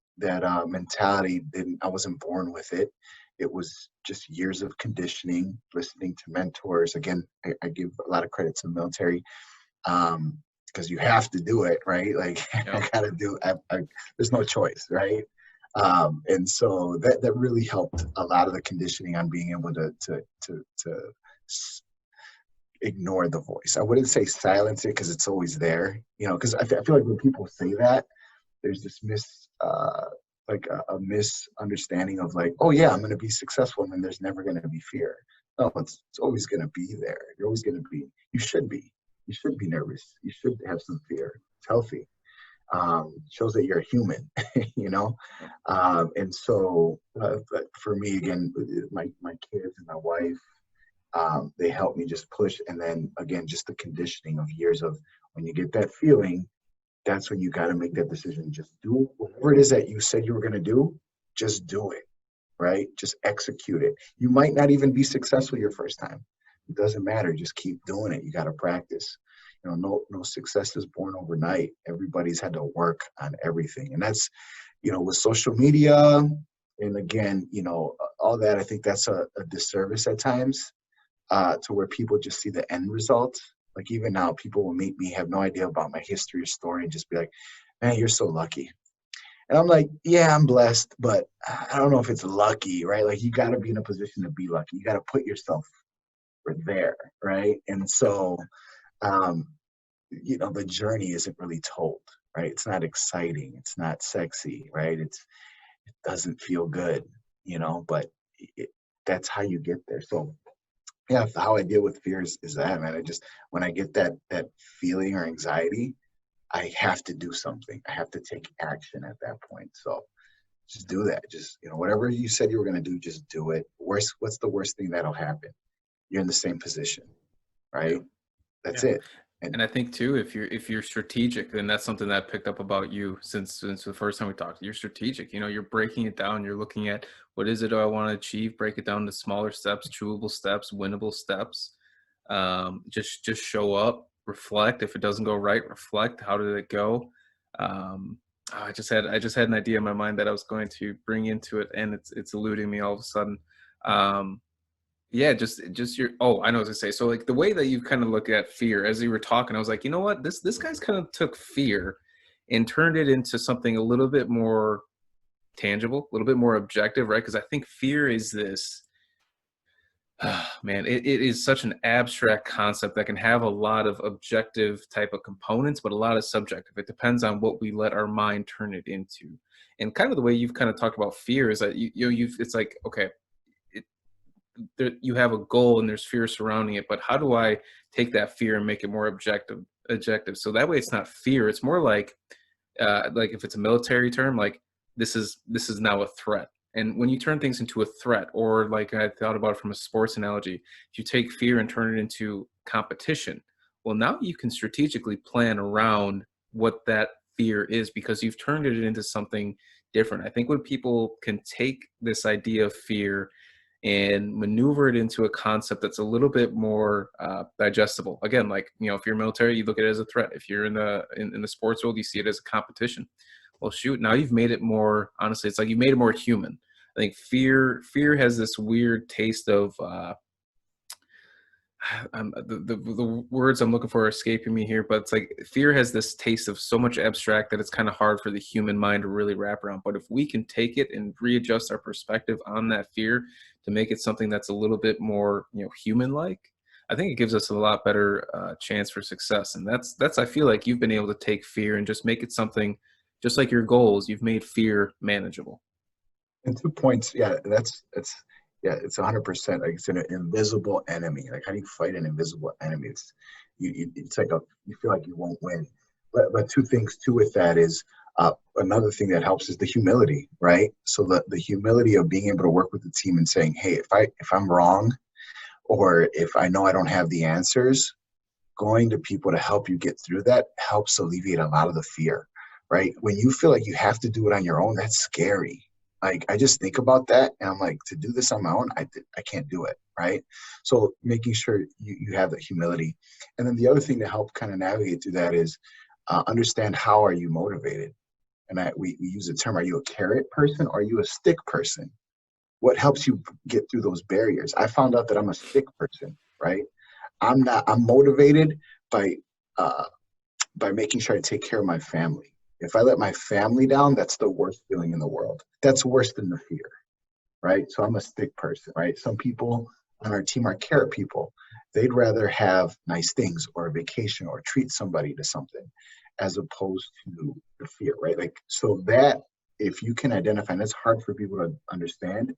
mentality I wasn't born with it. It was just years of conditioning, listening to mentors. Again, I give a lot of credit to the military, because you have to do it, right? Like Yep. I gotta do. There's no choice, right? And so that really helped a lot of the conditioning on being able to ignore the voice. I wouldn't say silence it, because it's always there. Because I feel like when people say that, there's this a misunderstanding of like, oh yeah, I'm going to be successful, and then there's never going to be fear. No, it's always going to be there. You're always going to be. You should be nervous. You should have some fear. It's healthy. Shows that you're a human. And so for me, again, my kids and my wife, they help me just push. And then again, just the conditioning of years of when you get that feeling, that's when you got to make that decision. Just do whatever it is that you said you were going to do. Just do it, right? Just execute it. You might not even be successful your first time. It doesn't matter. Just keep doing it. You got to practice. No success is born overnight. Everybody's had to work on everything. And that's, with social media and again, all that, I think that's a disservice at times, to where people just see the end result. Like even now, people will meet me, have no idea about my history or story, and just be like, man, you're so lucky. And I'm like, yeah, I'm blessed, but I don't know if it's lucky, right? Like you got to be in a position to be lucky. You got to put yourself there, right? And so, um, the journey isn't really told, right? It's not exciting. It's not sexy, right? It doesn't feel good, but it, that's how you get there. So yeah, how I deal with fears is that, man. When I get that feeling or anxiety, I have to do something. I have to take action at that point. So just do that. Just, whatever you said you were going to do, just do it. What's the worst thing that'll happen? You're in the same position, Yeah. right? That's Yeah. it. And And I think too, if you're strategic, then that's something that I picked up about you since the first time we talked. You're strategic. You're breaking it down. You're looking at what is it I want to achieve. Break it down to smaller steps, chewable steps, winnable steps. Just show up, reflect. If it doesn't go right, reflect. How did it go? Oh, I just had an idea in my mind that I was going to bring into it, and it's eluding me all of a sudden. Um, yeah, just your. Oh, I know what to say. So like the way that you kind of look at fear as you were talking, I was like, you know what, this guy's kind of took fear and turned it into something a little bit more tangible, a little bit more objective, right? Because I think fear is this. Man, it is such an abstract concept that can have a lot of objective type of components, but a lot of subjective. It depends on what we let our mind turn it into. And kind of the way you've kind of talked about fear is that you've it's like, okay, it, you have a goal and there's fear surrounding it, but how do I take that fear and make it more objective? So that way it's not fear. It's more like if it's a military term, like this is now a threat. And when you turn things into a threat, or like I thought about it from a sports analogy, if you take fear and turn it into competition, well, now you can strategically plan around what that fear is because you've turned it into something different. I think when people can take this idea of fear and maneuver it into a concept that's a little bit more digestible. Again, like if you're military, you look at it as a threat. If you're in the sports world, you see it as a competition. Well, shoot, now you've made it more. Honestly, it's like you made it more human. I think fear has this weird taste of the words I'm looking for are escaping me here, but it's like fear has this taste of so much abstract that it's kind of hard for the human mind to really wrap around. But if we can take it and readjust our perspective on that fear to make it something that's a little bit more, human-like, I think it gives us a lot better chance for success. And that's I feel like you've been able to take fear and just make it something, just like your goals. You've made fear manageable. And 2 points, yeah, that's yeah, it's 100%. Like it's an invisible enemy. Like how do you fight an invisible enemy? It's like you feel like you won't win. But two things too with that is another thing that helps is the humility, right? So the humility of being able to work with the team and saying, hey, if I'm wrong or if I know I don't have the answers, going to people to help you get through that helps alleviate a lot of the fear, right? When you feel like you have to do it on your own, that's scary. Like I just think about that and I'm like, to do this on my own, I can't do it, right? So making sure you have that humility. And then the other thing to help kind of navigate through that is understand how are you motivated? And we use the term, are you a carrot person or are you a stick person? What helps you get through those barriers? I found out that I'm a stick person, right? I'm motivated by uh, by making sure I take care of my family. If I let my family down, that's the worst feeling in the world. That's worse than the fear, right? So I'm a stick person, right? Some people on our team are carrot people. They'd rather have nice things or a vacation or treat somebody to something as opposed to the fear, right? Like, so that if you can identify, and it's hard for people to understand,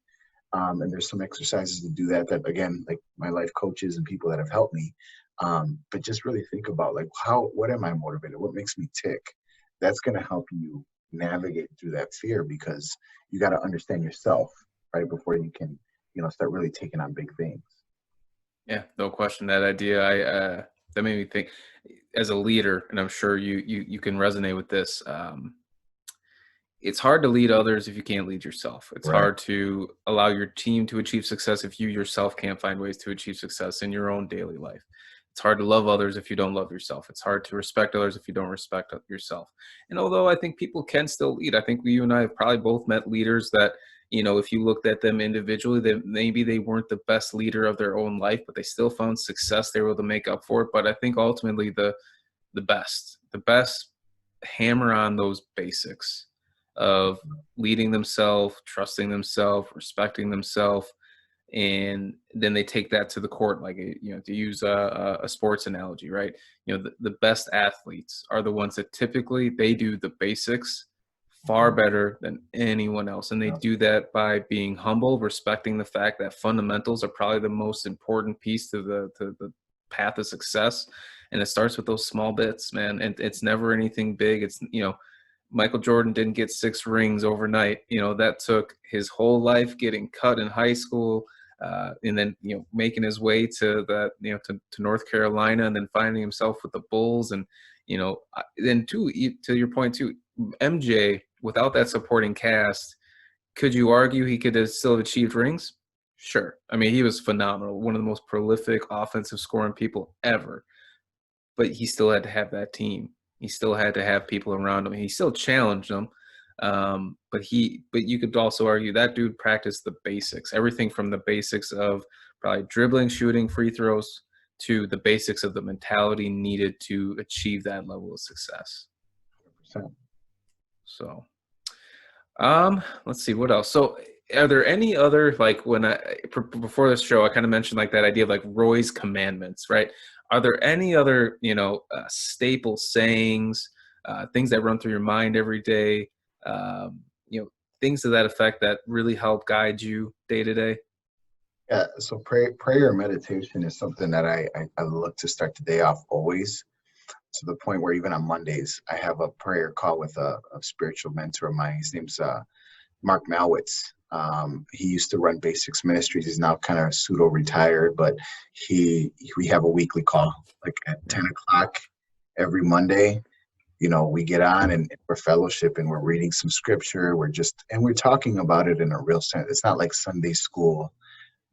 and there's some exercises to do that, that again, like my life coaches and people that have helped me. But just really think about like what am I motivated? What makes me tick? That's going to help you navigate through that fear because you got to understand yourself, right? Before you can, start really taking on big things. Yeah, no question. That idea, I that made me think. As a leader, and I'm sure you can resonate with this. It's hard to lead others if you can't lead yourself. It's Right. hard to allow your team to achieve success if you yourself can't find ways to achieve success in your own daily life. It's hard to love others if you don't love yourself. It's hard to respect others if you don't respect yourself. And although I think people can still lead, I think you and I have probably both met leaders that, if you looked at them individually, that maybe they weren't the best leader of their own life, but they still found success. They were able to make up for it. But I think ultimately the best hammer on those basics of leading themselves, trusting themselves, respecting themselves, and then they take that to the court. Like, to use a sports analogy, right? The best athletes are the ones that typically they do the basics far better than anyone else, and they Yeah. do that by being humble, respecting the fact that fundamentals are probably the most important piece to the path of success. And it starts with those small bits, man. And it's never anything big. It's Michael Jordan didn't get 6 rings overnight. That took his whole life, getting cut in high school, and then making his way to to North Carolina, and then finding himself with the Bulls. And then too, to your point too, MJ, without that supporting cast, could you argue he could have still achieved rings? Sure. I mean, he was phenomenal, one of the most prolific offensive scoring people ever, but he still had to have that team. He still had to have people around him. He still challenged them. But you could also argue that dude practiced the basics, everything from the basics of probably dribbling, shooting, free throws, to the basics of the mentality needed to achieve that level of success. So, let's see what else. So, are there any other, like, before this show, I kind of mentioned like that idea of like Roy's commandments, right? Are there any other, staple sayings, things that run through your mind every day, things to that effect that really help guide you day to day? Yeah, so prayer and meditation is something that I look to start the day off always, to the point where even on Mondays, I have a prayer call with a spiritual mentor of mine. His name's Mark Malwitz. He used to run Basics Ministries. He's now kind of pseudo retired, but we have a weekly call, like at 10 o'clock every Monday. We get on and we're fellowship and we're reading some scripture. We're talking about it in a real sense. It's not like Sunday school.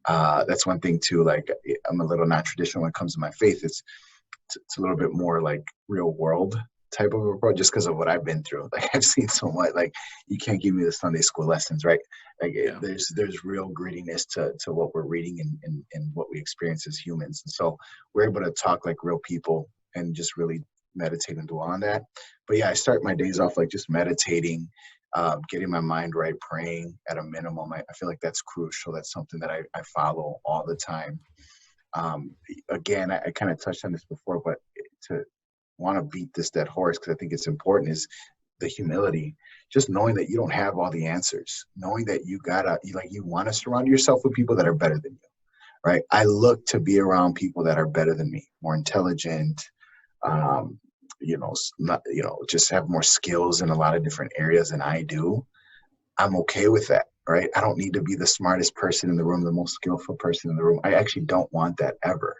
That's one thing too. Like, I'm a little non-traditional when it comes to my faith. It's a little bit more like real world type of approach, just because of what I've been through. Like, I've seen so much. Like, you can't give me the Sunday school lessons, right? Like, there's real grittiness to what we're reading and what we experience as humans. And so we're able to talk like real people and just really meditate and dwell on that. But yeah, I start my days off like just meditating, getting my mind right, praying at a minimum. I feel like that's crucial. That's something that I follow all the time. Again, I kind of touched on this before, but to want to beat this dead horse, because I think it's important, is the humility. Just knowing that you don't have all the answers, knowing that you want to surround yourself with people that are better than you, right? I look to be around people that are better than me, more intelligent, just have more skills in a lot of different areas than I do. I'm okay with that, right? I don't need to be the smartest person in the room, the most skillful person in the room. I actually don't want that ever.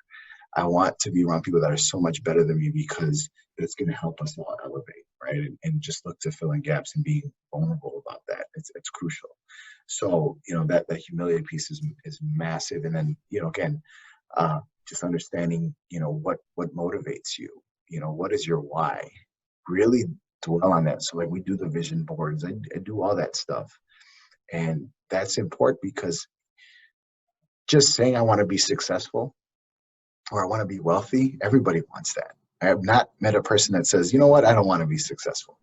I want to be around people that are so much better than me, because it's going to help us all elevate, right? And just look to fill in gaps and being vulnerable about that. It's crucial. So, that humility piece is massive. And then, again, just understanding, what motivates you, what is your why? Really dwell on that. So like, we do the vision boards, I do all that stuff. And that's important, because just saying I want to be successful or I want to be wealthy, everybody wants that. I have not met a person that says, you know what, I don't want to be successful,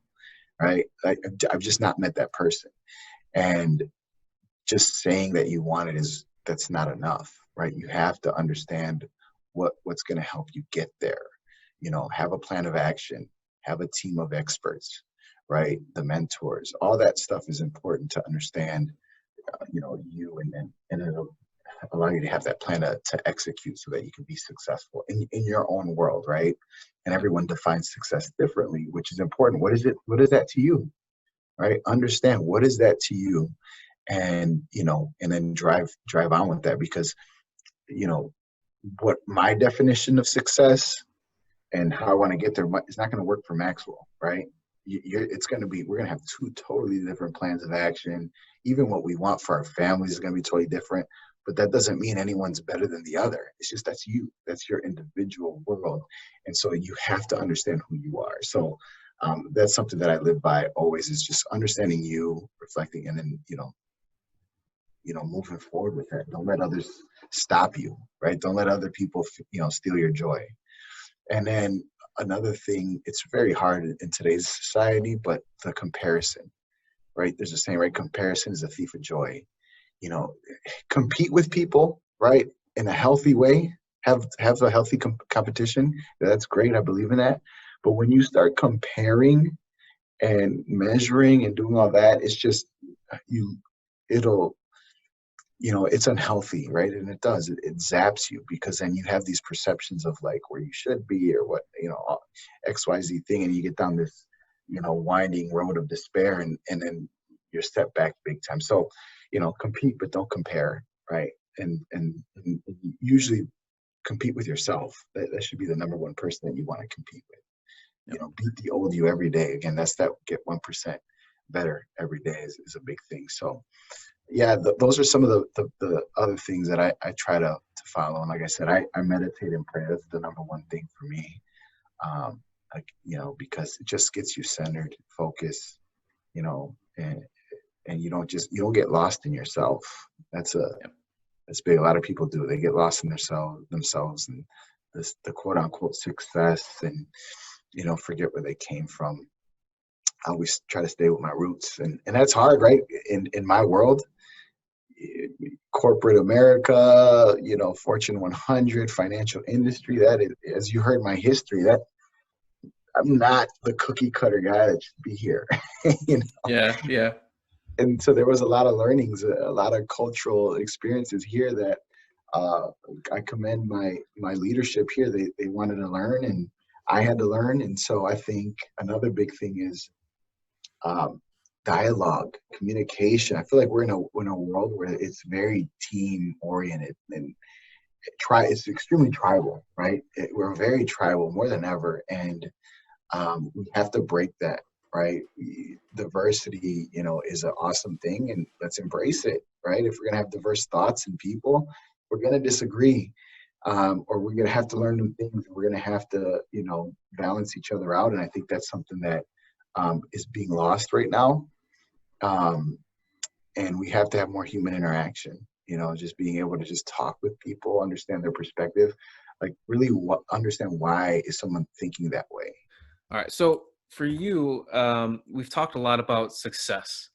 right? I've just not met that person. And just saying that you want it that's not enough, right? You have to understand what's going to help you get there. Have a plan of action, have a team of experts, right? The mentors, all that stuff is important to understand, you, and it'll allow you to have that plan to execute so that you can be successful in your own world, right? And everyone defines success differently, which is important. What is it? What is that to you, right? Understand what is that to you, and and then drive on with that, because what my definition of success and how I want to get there is not going to work for Maxwell, right? We're going to have two totally different plans of action. Even what we want for our families is going to be totally different, but that doesn't mean anyone's better than the other. It's just, that's your individual world. And so you have to understand who you are. So that's something that I live by always, is just understanding you, reflecting, and then, moving forward with that. Don't let others stop you, right? Don't let other people, steal your joy. And then another thing, it's very hard in today's society, but the comparison, right? There's a saying, right? Comparison is a thief of joy. Compete with people, right? In a healthy way, have a healthy competition. That's great. I believe in that. But when you start comparing and measuring and doing all that, it's just, it's unhealthy, right? And it does, it zaps you, because then you have these perceptions of like where you should be, or what, XYZ thing. And you get down this, winding road of despair, and then you're set back big time. So, compete, but don't compare, right? And usually compete with yourself. That should be the number one person that you want to compete with. Beat the old you every day. Again, that's that get 1% better every day is a big thing. So yeah, those are some of the other things that I try to follow. And like I said, I meditate and pray. That's the number one thing for me. like, because it just gets you centered, focused, and you don't get lost in yourself. That's big. A lot of people do. They get lost in themselves and the quote unquote success, and forget where they came from. I always try to stay with my roots, and that's hard, right? In my world, corporate America, Fortune 100, financial industry. That is, as you heard my history, that I'm not the cookie cutter guy that should be here. you know? Yeah, yeah. And so there was a lot of learnings, a lot of cultural experiences here that uh, I commend my leadership here. They wanted to learn, and I had to learn. And so I think another big thing is um, dialogue, communication. I feel like we're in a world where it's very team oriented, and it's extremely tribal, right? We're very tribal more than ever, and we have to break that, right? Diversity, is an awesome thing, and let's embrace it, right? If we're gonna have diverse thoughts and people, we're gonna disagree, or we're gonna have to learn new things. We're gonna have to, balance each other out, and I think that's something that is being lost right now. Um, and we have to have more human interaction. Just being able to just talk with people, understand their perspective, like really understand why is someone thinking that way. All right. So for you, we've talked a lot about success,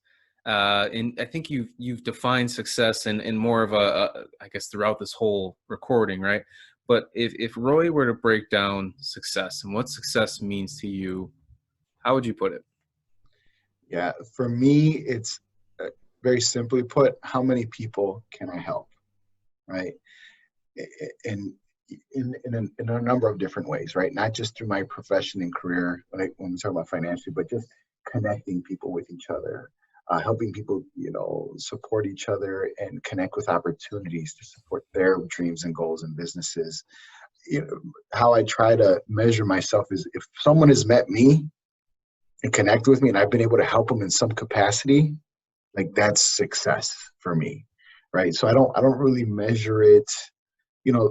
and I think you've defined success in more of I guess throughout this whole recording, right? But if Roy were to break down success and what success means to you, how would you put it? Yeah, for me, it's very simply put, how many people can I help, right? And in a number of different ways, right? Not just through my profession and career when we talk about financially, but just connecting people with each other, helping people, support each other and connect with opportunities to support their dreams and goals and businesses. How I try to measure myself is if someone has met me and connect with me and I've been able to help them in some capacity, like that's success for me, right? So I don't really measure it.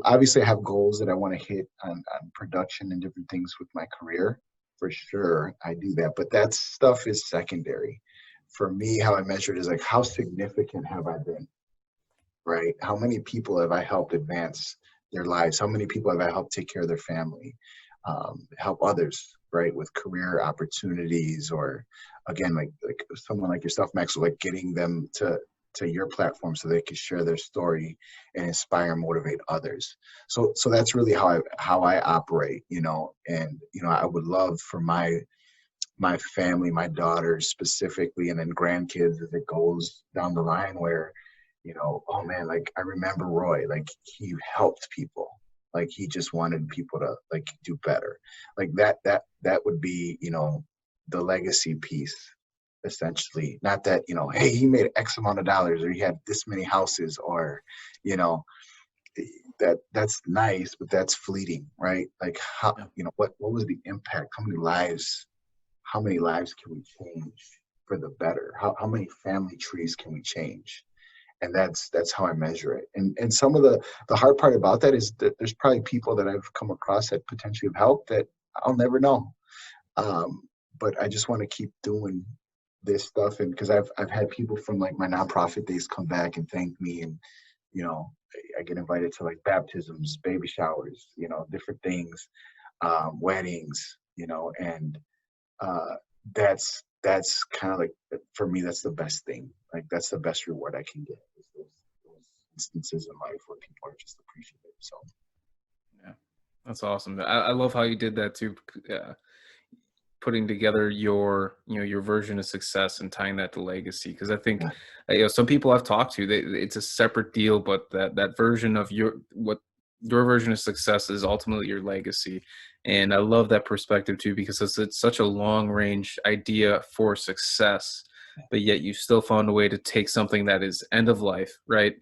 Obviously I have goals that I want to hit on production and different things with my career. For sure, I do that, but that stuff is secondary. For me, how I measure it is like, how significant have I been, right? How many people have I helped advance their lives? How many people have I helped take care of their family, help others, right, with career opportunities, or again, like someone like yourself, Maxwell, like getting them to your platform so they can share their story and inspire and motivate others. So that's really how I operate, and I would love for my family, my daughters specifically, and then grandkids as it goes down the line where, oh man, like I remember Roy, like he helped people, like he just wanted people to like do better. Like that would be, the legacy piece essentially. Not that, hey, he made X amount of dollars or he had this many houses or, you know, that's nice, but that's fleeting, right? Like how, Yeah. what was the impact? How many lives can we change for the better? How many family trees can we change? And that's how I measure it. And some of the hard part about that is that there's probably people that I've come across that potentially have helped that I'll never know. Um, but I just want to keep doing this stuff, and because I've had people from like my nonprofit days come back and thank me, and you know I get invited to like baptisms, baby showers, different things, weddings, and uh, that's kind of like, for me, that's the best thing. Like that's the best reward I can get, is those instances in life where people are just appreciative. So Yeah, that's awesome. I love how you did that too. Putting together your version of success and tying that to legacy, because I think yeah, some people I've talked to, it's a separate deal, but that version of your version of success is ultimately your legacy. And I love that perspective too, because it's such a long range idea for success, but yet you still found a way to take something that is end of life, right,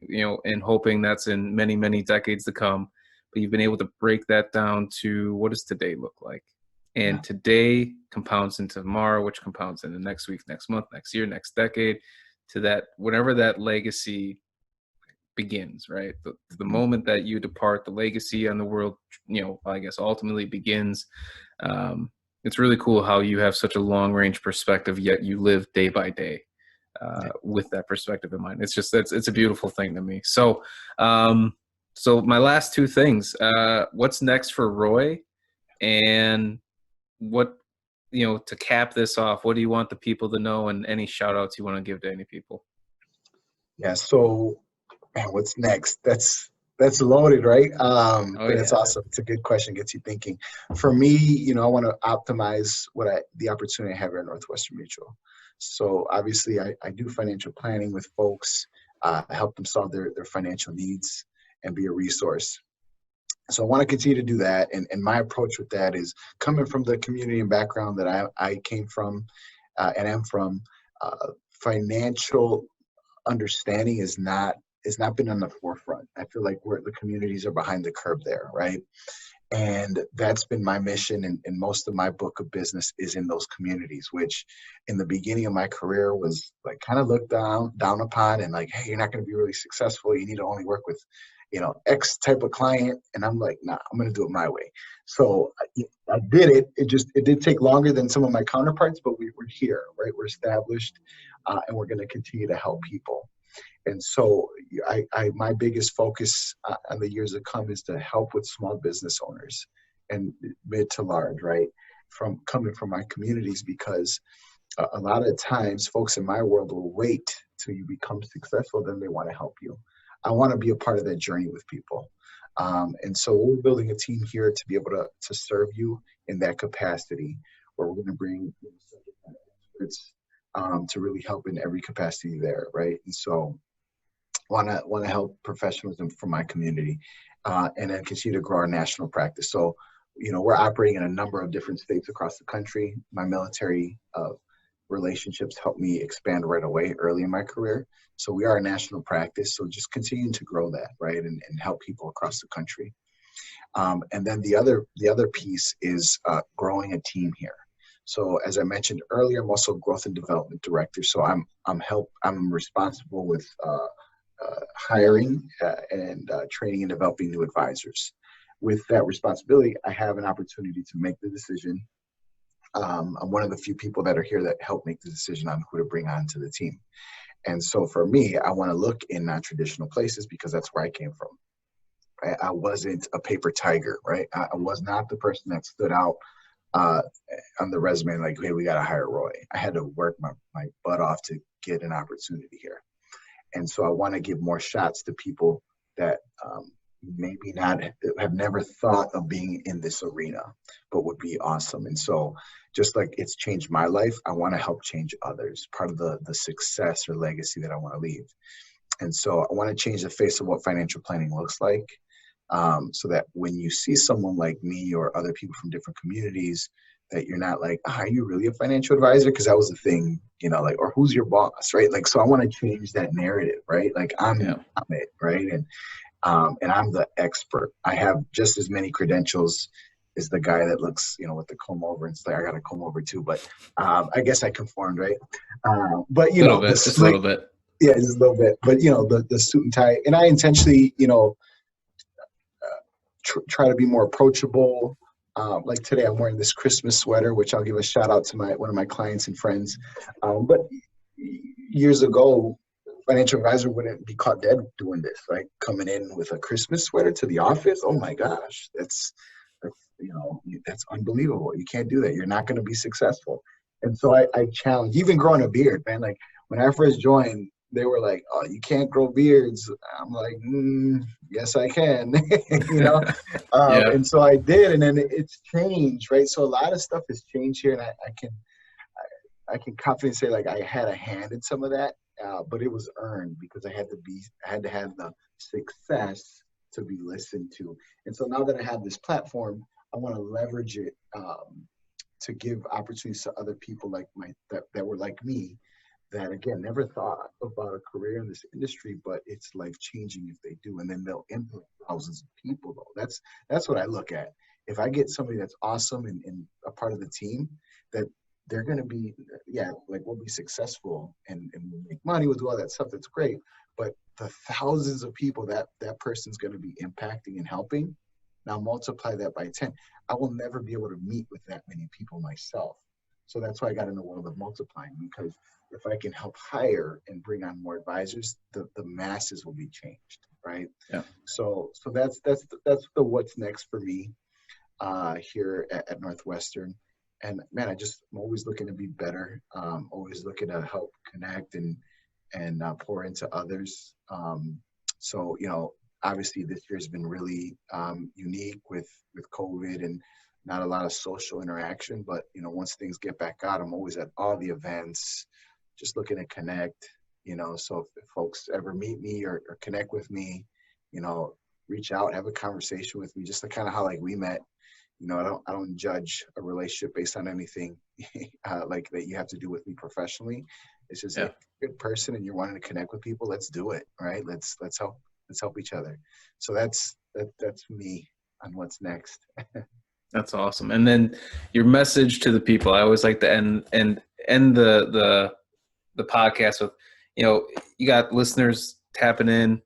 and hoping that's in many many decades to come, but you've been able to break that down to what does today look like. yeah, And today compounds into tomorrow, which compounds into next week, next month, next year, next decade, to that whenever that legacy begins, right? The mhm, moment that you depart, the legacy on the world, I guess ultimately begins. Um, it's really cool how you have such a long range perspective, yet you live day by day with that perspective in mind. It's just it's a beautiful thing to me. So, so my last two things: what's next for Roy, and what, to cap this off, what do you want the people to know, and any shout outs you want to give to any people? Yeah. So, man, what's next? That's loaded, right? Oh But it's yeah. awesome. It's a good question. Gets you thinking. For me, I want to optimize the opportunity I have here at Northwestern Mutual. So obviously, I do financial planning with folks, help them solve their financial needs, and be a resource. So I want to continue to do that. And my approach with that is coming from the community and background that I came from and am from. Financial understanding is not been on the forefront. I feel like the communities are behind the curve there, right? And that's been my mission, and most of my book of business is in those communities, which in the beginning of my career was like kind of looked down upon, and like, hey, you're not going to be really successful. You need to only work with, X type of client. And I'm like, nah, I'm going to do it my way. So I did it. It did take longer than some of my counterparts, but we're here, right? We're established, and we're going to continue to help people. And so my biggest focus on the years to come is to help with small business owners and mid to large, right? Coming from my communities, because a lot of times folks in my world will wait till you become successful, then they want to help you. I want to be a part of that journey with people. And so we're building a team here to be able to serve you in that capacity, where we're going to bring experts to really help in every capacity there, right? And so want to help professionalism from my community, and then continue to grow our national practice. So, we're operating in a number of different states across the country. My military relationships helped me expand right away early in my career. So we are a national practice. So just continuing to grow that, right, and help people across the country. And then the other piece is growing a team here. So as I mentioned earlier, I'm also growth and development director. So I'm responsible with hiring and training and developing new advisors. With that responsibility, I have an opportunity to make the decision. I'm one of the few people that are here that help make the decision on who to bring on to the team. And so for me, I want to look in non-traditional places because that's where I came from. Right? I wasn't a paper tiger, right? I was not the person that stood out on the resume like, hey, we got to hire Roy. I had to work my butt off to get an opportunity here. And so I want to give more shots to people that maybe not have never thought of being in this arena, but would be awesome. And so just like it's changed my life, I want to help change others, part of the success or legacy that I want to leave. And so I want to change the face of what financial planning looks like, so that when you see someone like me or other people from different communities, that you're not like, are you really a financial advisor? Because that was the thing, like, or who's your boss, right? Like, so I want to change that narrative, right? Like I'm it, right? And I'm the expert. I have just as many credentials as the guy that looks, with the comb over and say, I got a comb over too. But I guess I conformed, right? But A little the bit, just a slick, little bit. yeah, just a little bit. But the suit and tie, and I intentionally, try to be more approachable. Like today, I'm wearing this Christmas sweater, which I'll give a shout out to one of my clients and friends. But years ago, financial advisor wouldn't be caught dead doing this, right? Coming in with a Christmas sweater to the office. Oh my gosh, that's unbelievable. You can't do that. You're not going to be successful. And so I challenge, even growing a beard, man. Like when I first joined, they were like, "Oh, you can't grow beards." I'm like, "Yes, I can." Yeah. And so I did, and then it's changed, right? So a lot of stuff has changed here, and I can confidently say like I had a hand in some of that, but it was earned because I had to have the success to be listened to. And so now that I have this platform, I want to leverage it to give opportunities to other people like that were like me, that again never thought about a career in this industry, but it's life changing if they do, and then they'll impact thousands of people. Though that's what I look at. If I get somebody that's awesome and a part of the team, that they're going to be, like we'll be successful and we'll make money, we'll do all that stuff. That's great. But the thousands of people that person's going to be impacting and helping, Now multiply that by 10. I will never be able to meet with that many people myself. So that's why I got in the world of multiplying, because if I can help hire and bring on more advisors, the masses will be changed, right? Yeah. So that's the what's next for me here at Northwestern. And man, I'm always looking to be better. Always looking to help connect and pour into others. So obviously this year has been really unique with COVID and not a lot of social interaction. But once things get back out, I'm always at all the events, just looking to connect. So if folks ever meet me or connect with me, reach out, have a conversation with me, just kind of how like we met. I don't judge a relationship based on anything like that you have to do with me professionally. It's just, Yeah. if you're a good person and you're wanting to connect with people, let's do it, right? Let's help each other. So that's me on what's next. That's awesome. And then your message to the people. I always like to end the podcast with, you got listeners tapping in.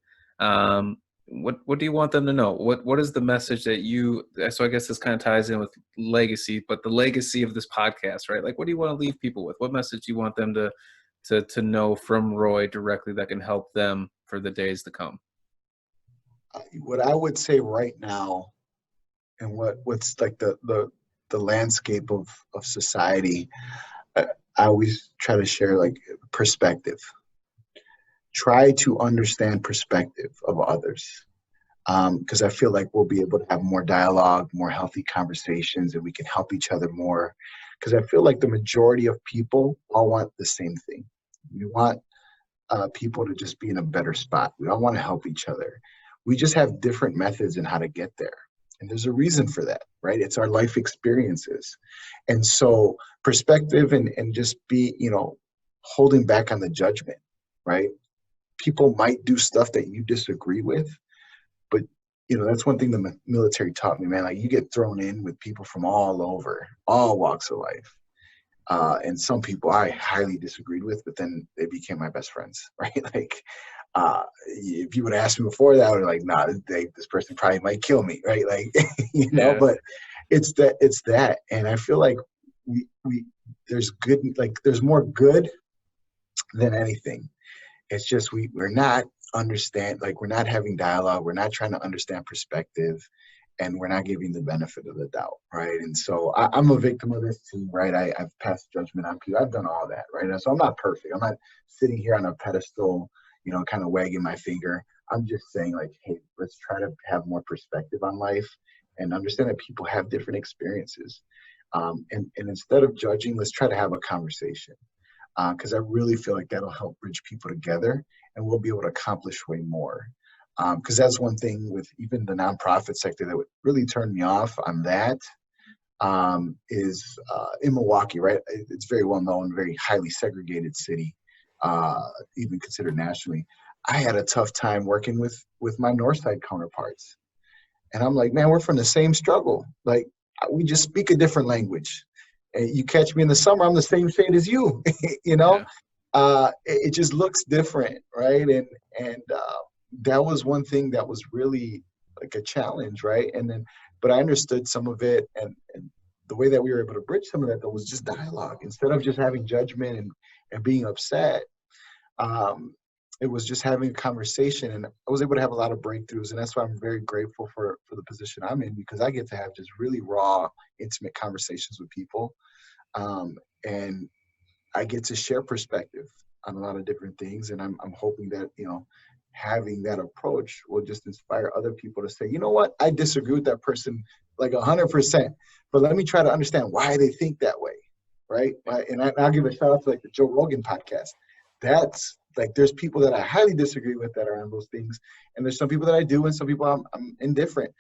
What do you want them to know? What is the message that so I guess this kind of ties in with legacy, but the legacy of this podcast, right? Like, what do you want to leave people with? What message do you want them to know from Roy directly that can help them for the days to come? What I would say right now, and what's like the landscape of society, I always try to share like perspective. Try to understand perspective of others, because I feel like we'll be able to have more dialogue, more healthy conversations, and we can help each other more. Because I feel like the majority of people all want the same thing. We want people to just be in a better spot. We all want to help each other. We just have different methods in how to get there. And there's a reason for that, right? It's our life experiences. And so perspective and just be, holding back on the judgment, right? People might do stuff that you disagree with, but that's one thing the military taught me, man. Like, you get thrown in with people from all over, all walks of life. And some people I highly disagreed with, but then they became my best friends, right? Like, if you would ask me before that, I would be like, nah, this person probably might kill me, right? Like, Yeah. but it's that. And I feel like there's good, like there's more good than anything. It's just we're not we're not having dialogue, we're not trying to understand perspective, and we're not giving the benefit of the doubt, right? And so I'm a victim of this too, right? I've passed judgment on people. I've done all that, right? And so I'm not perfect. I'm not sitting here on a pedestal, kind of wagging my finger. I'm just saying, like, hey, let's try to have more perspective on life and understand that people have different experiences. And instead of judging, let's try to have a conversation. Because I really feel like that'll help bridge people together, and we'll be able to accomplish way more. Because that's one thing with even the nonprofit sector that would really turn me off on that, is in Milwaukee, right? It's very well known, very highly segregated city, even considered nationally. I had a tough time working with my Northside counterparts. And I'm like, man, we're from the same struggle. Like, we just speak a different language. You catch me in the summer, I'm the same shade as you. Yeah. It just looks different, right? And that was one thing that was really like a challenge, right? But I understood some of it, and the way that we were able to bridge some of that, though, was just dialogue. Instead of just having judgment and being upset, it was just having a conversation, and I was able to have a lot of breakthroughs. And that's why I'm very grateful for the position I'm in, because I get to have just really raw, intimate conversations with people. And I get to share perspective on a lot of different things. And I'm hoping that, having that approach will just inspire other people to say, you know what, I disagree with that person like 100%, but let me try to understand why they think that way, right? And I'll give a shout out to like the Joe Rogan podcast. That's like, there's people that I highly disagree with that are on those things, and there's some people that I do, and some people I'm indifferent.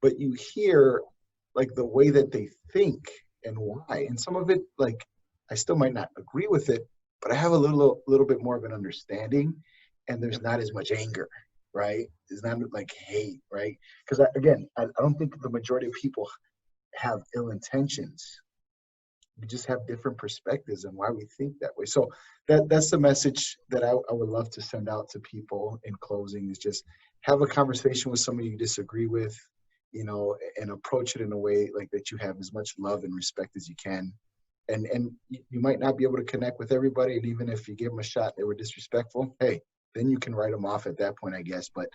But you hear like the way that they think and why, and some of it, like, I still might not agree with it, but I have a little bit more of an understanding, and there's not as much anger, right? It's not like hate, right? Because I don't think the majority of people have ill intentions. We just have different perspectives and why we think that way. So that's the message that I would love to send out to people in closing, is just have a conversation with somebody you disagree with, and approach it in a way like that you have as much love and respect as you can. And you might not be able to connect with everybody, and even if you give them a shot, they were disrespectful. Hey, then you can write them off at that point, I guess. But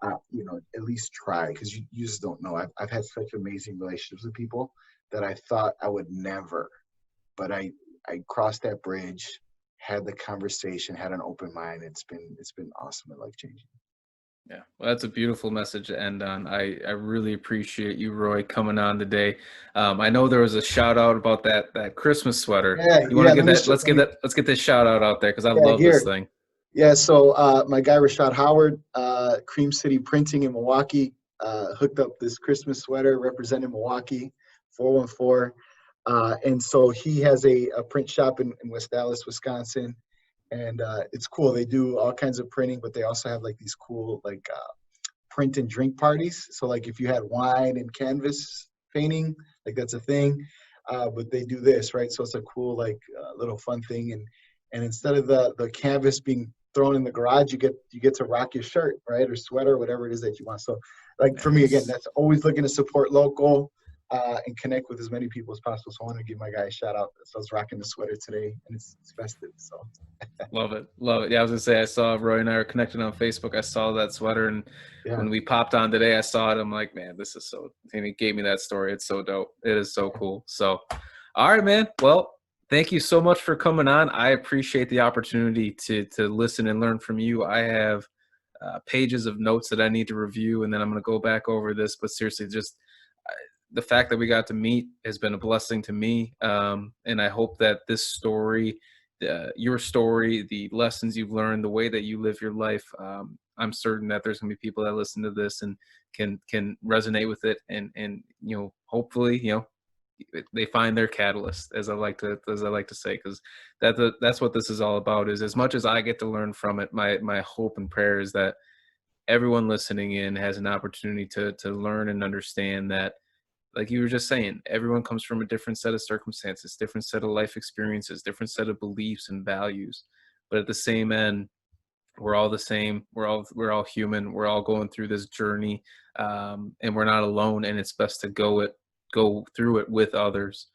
at least try, because you just don't know. I've had such amazing relationships with people that I thought I would never, but I crossed that bridge, had the conversation, had an open mind. It's been awesome and life changing. Yeah, well, that's a beautiful message to end on. I really appreciate you, Roy, coming on today. I know there was a shout out about that Christmas sweater. Yeah, You want yeah. to get that? Let's get this shout out there because I love this Here. thing. Yeah, so my guy Rashad Howard, Cream City Printing in Milwaukee, hooked up this Christmas sweater representing Milwaukee, 414. And so he has a print shop in West Dallas, Wisconsin. And it's cool. They do all kinds of printing, but they also have like these cool like print and drink parties. So like if you had wine and canvas painting, like that's a thing. But they do this, right? So it's a cool like little fun thing. And instead of the canvas being thrown in the garage, you get to rock your shirt, right, or sweater, whatever it is that you want. So like for me, again, that's always looking to support local and connect with as many people as possible. So I want to give my guy a shout out. So I was rocking the sweater today, and it's festive. So Love it. Yeah, I was gonna say I saw Roy and I are connected on Facebook. I saw that sweater, and yeah, when we popped on today, I saw it. I'm like, man, this is so. And he gave me that story. It's so dope. It is so cool. So, all right, man. Well, thank you so much for coming on. I appreciate the opportunity to listen and learn from you. I have pages of notes that I need to review, and then I'm gonna go back over this. But seriously, just the fact that we got to meet has been a blessing to me, and I hope that this story, your story, the lessons you've learned, the way that you live your life, I'm certain that there's going to be people that listen to this and can resonate with it, and hopefully they find their catalyst, as I like to say, because that's what this is all about. Is as much as I get to learn from it, my hope and prayer is that everyone listening in has an opportunity to learn and understand that, like you were just saying, everyone comes from a different set of circumstances, different set of life experiences, different set of beliefs and values. But at the same end, we're all the same. We're all human. We're all going through this journey, and we're not alone. And it's best to go through it with others.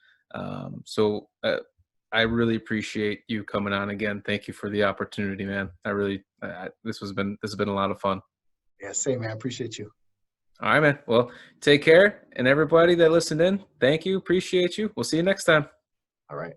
So I really appreciate you coming on again. Thank you for the opportunity, man. I really this has been a lot of fun. Yeah, same, man. I appreciate you. All right, man. Well, take care. And everybody that listened in, thank you. Appreciate you. We'll see you next time. All right.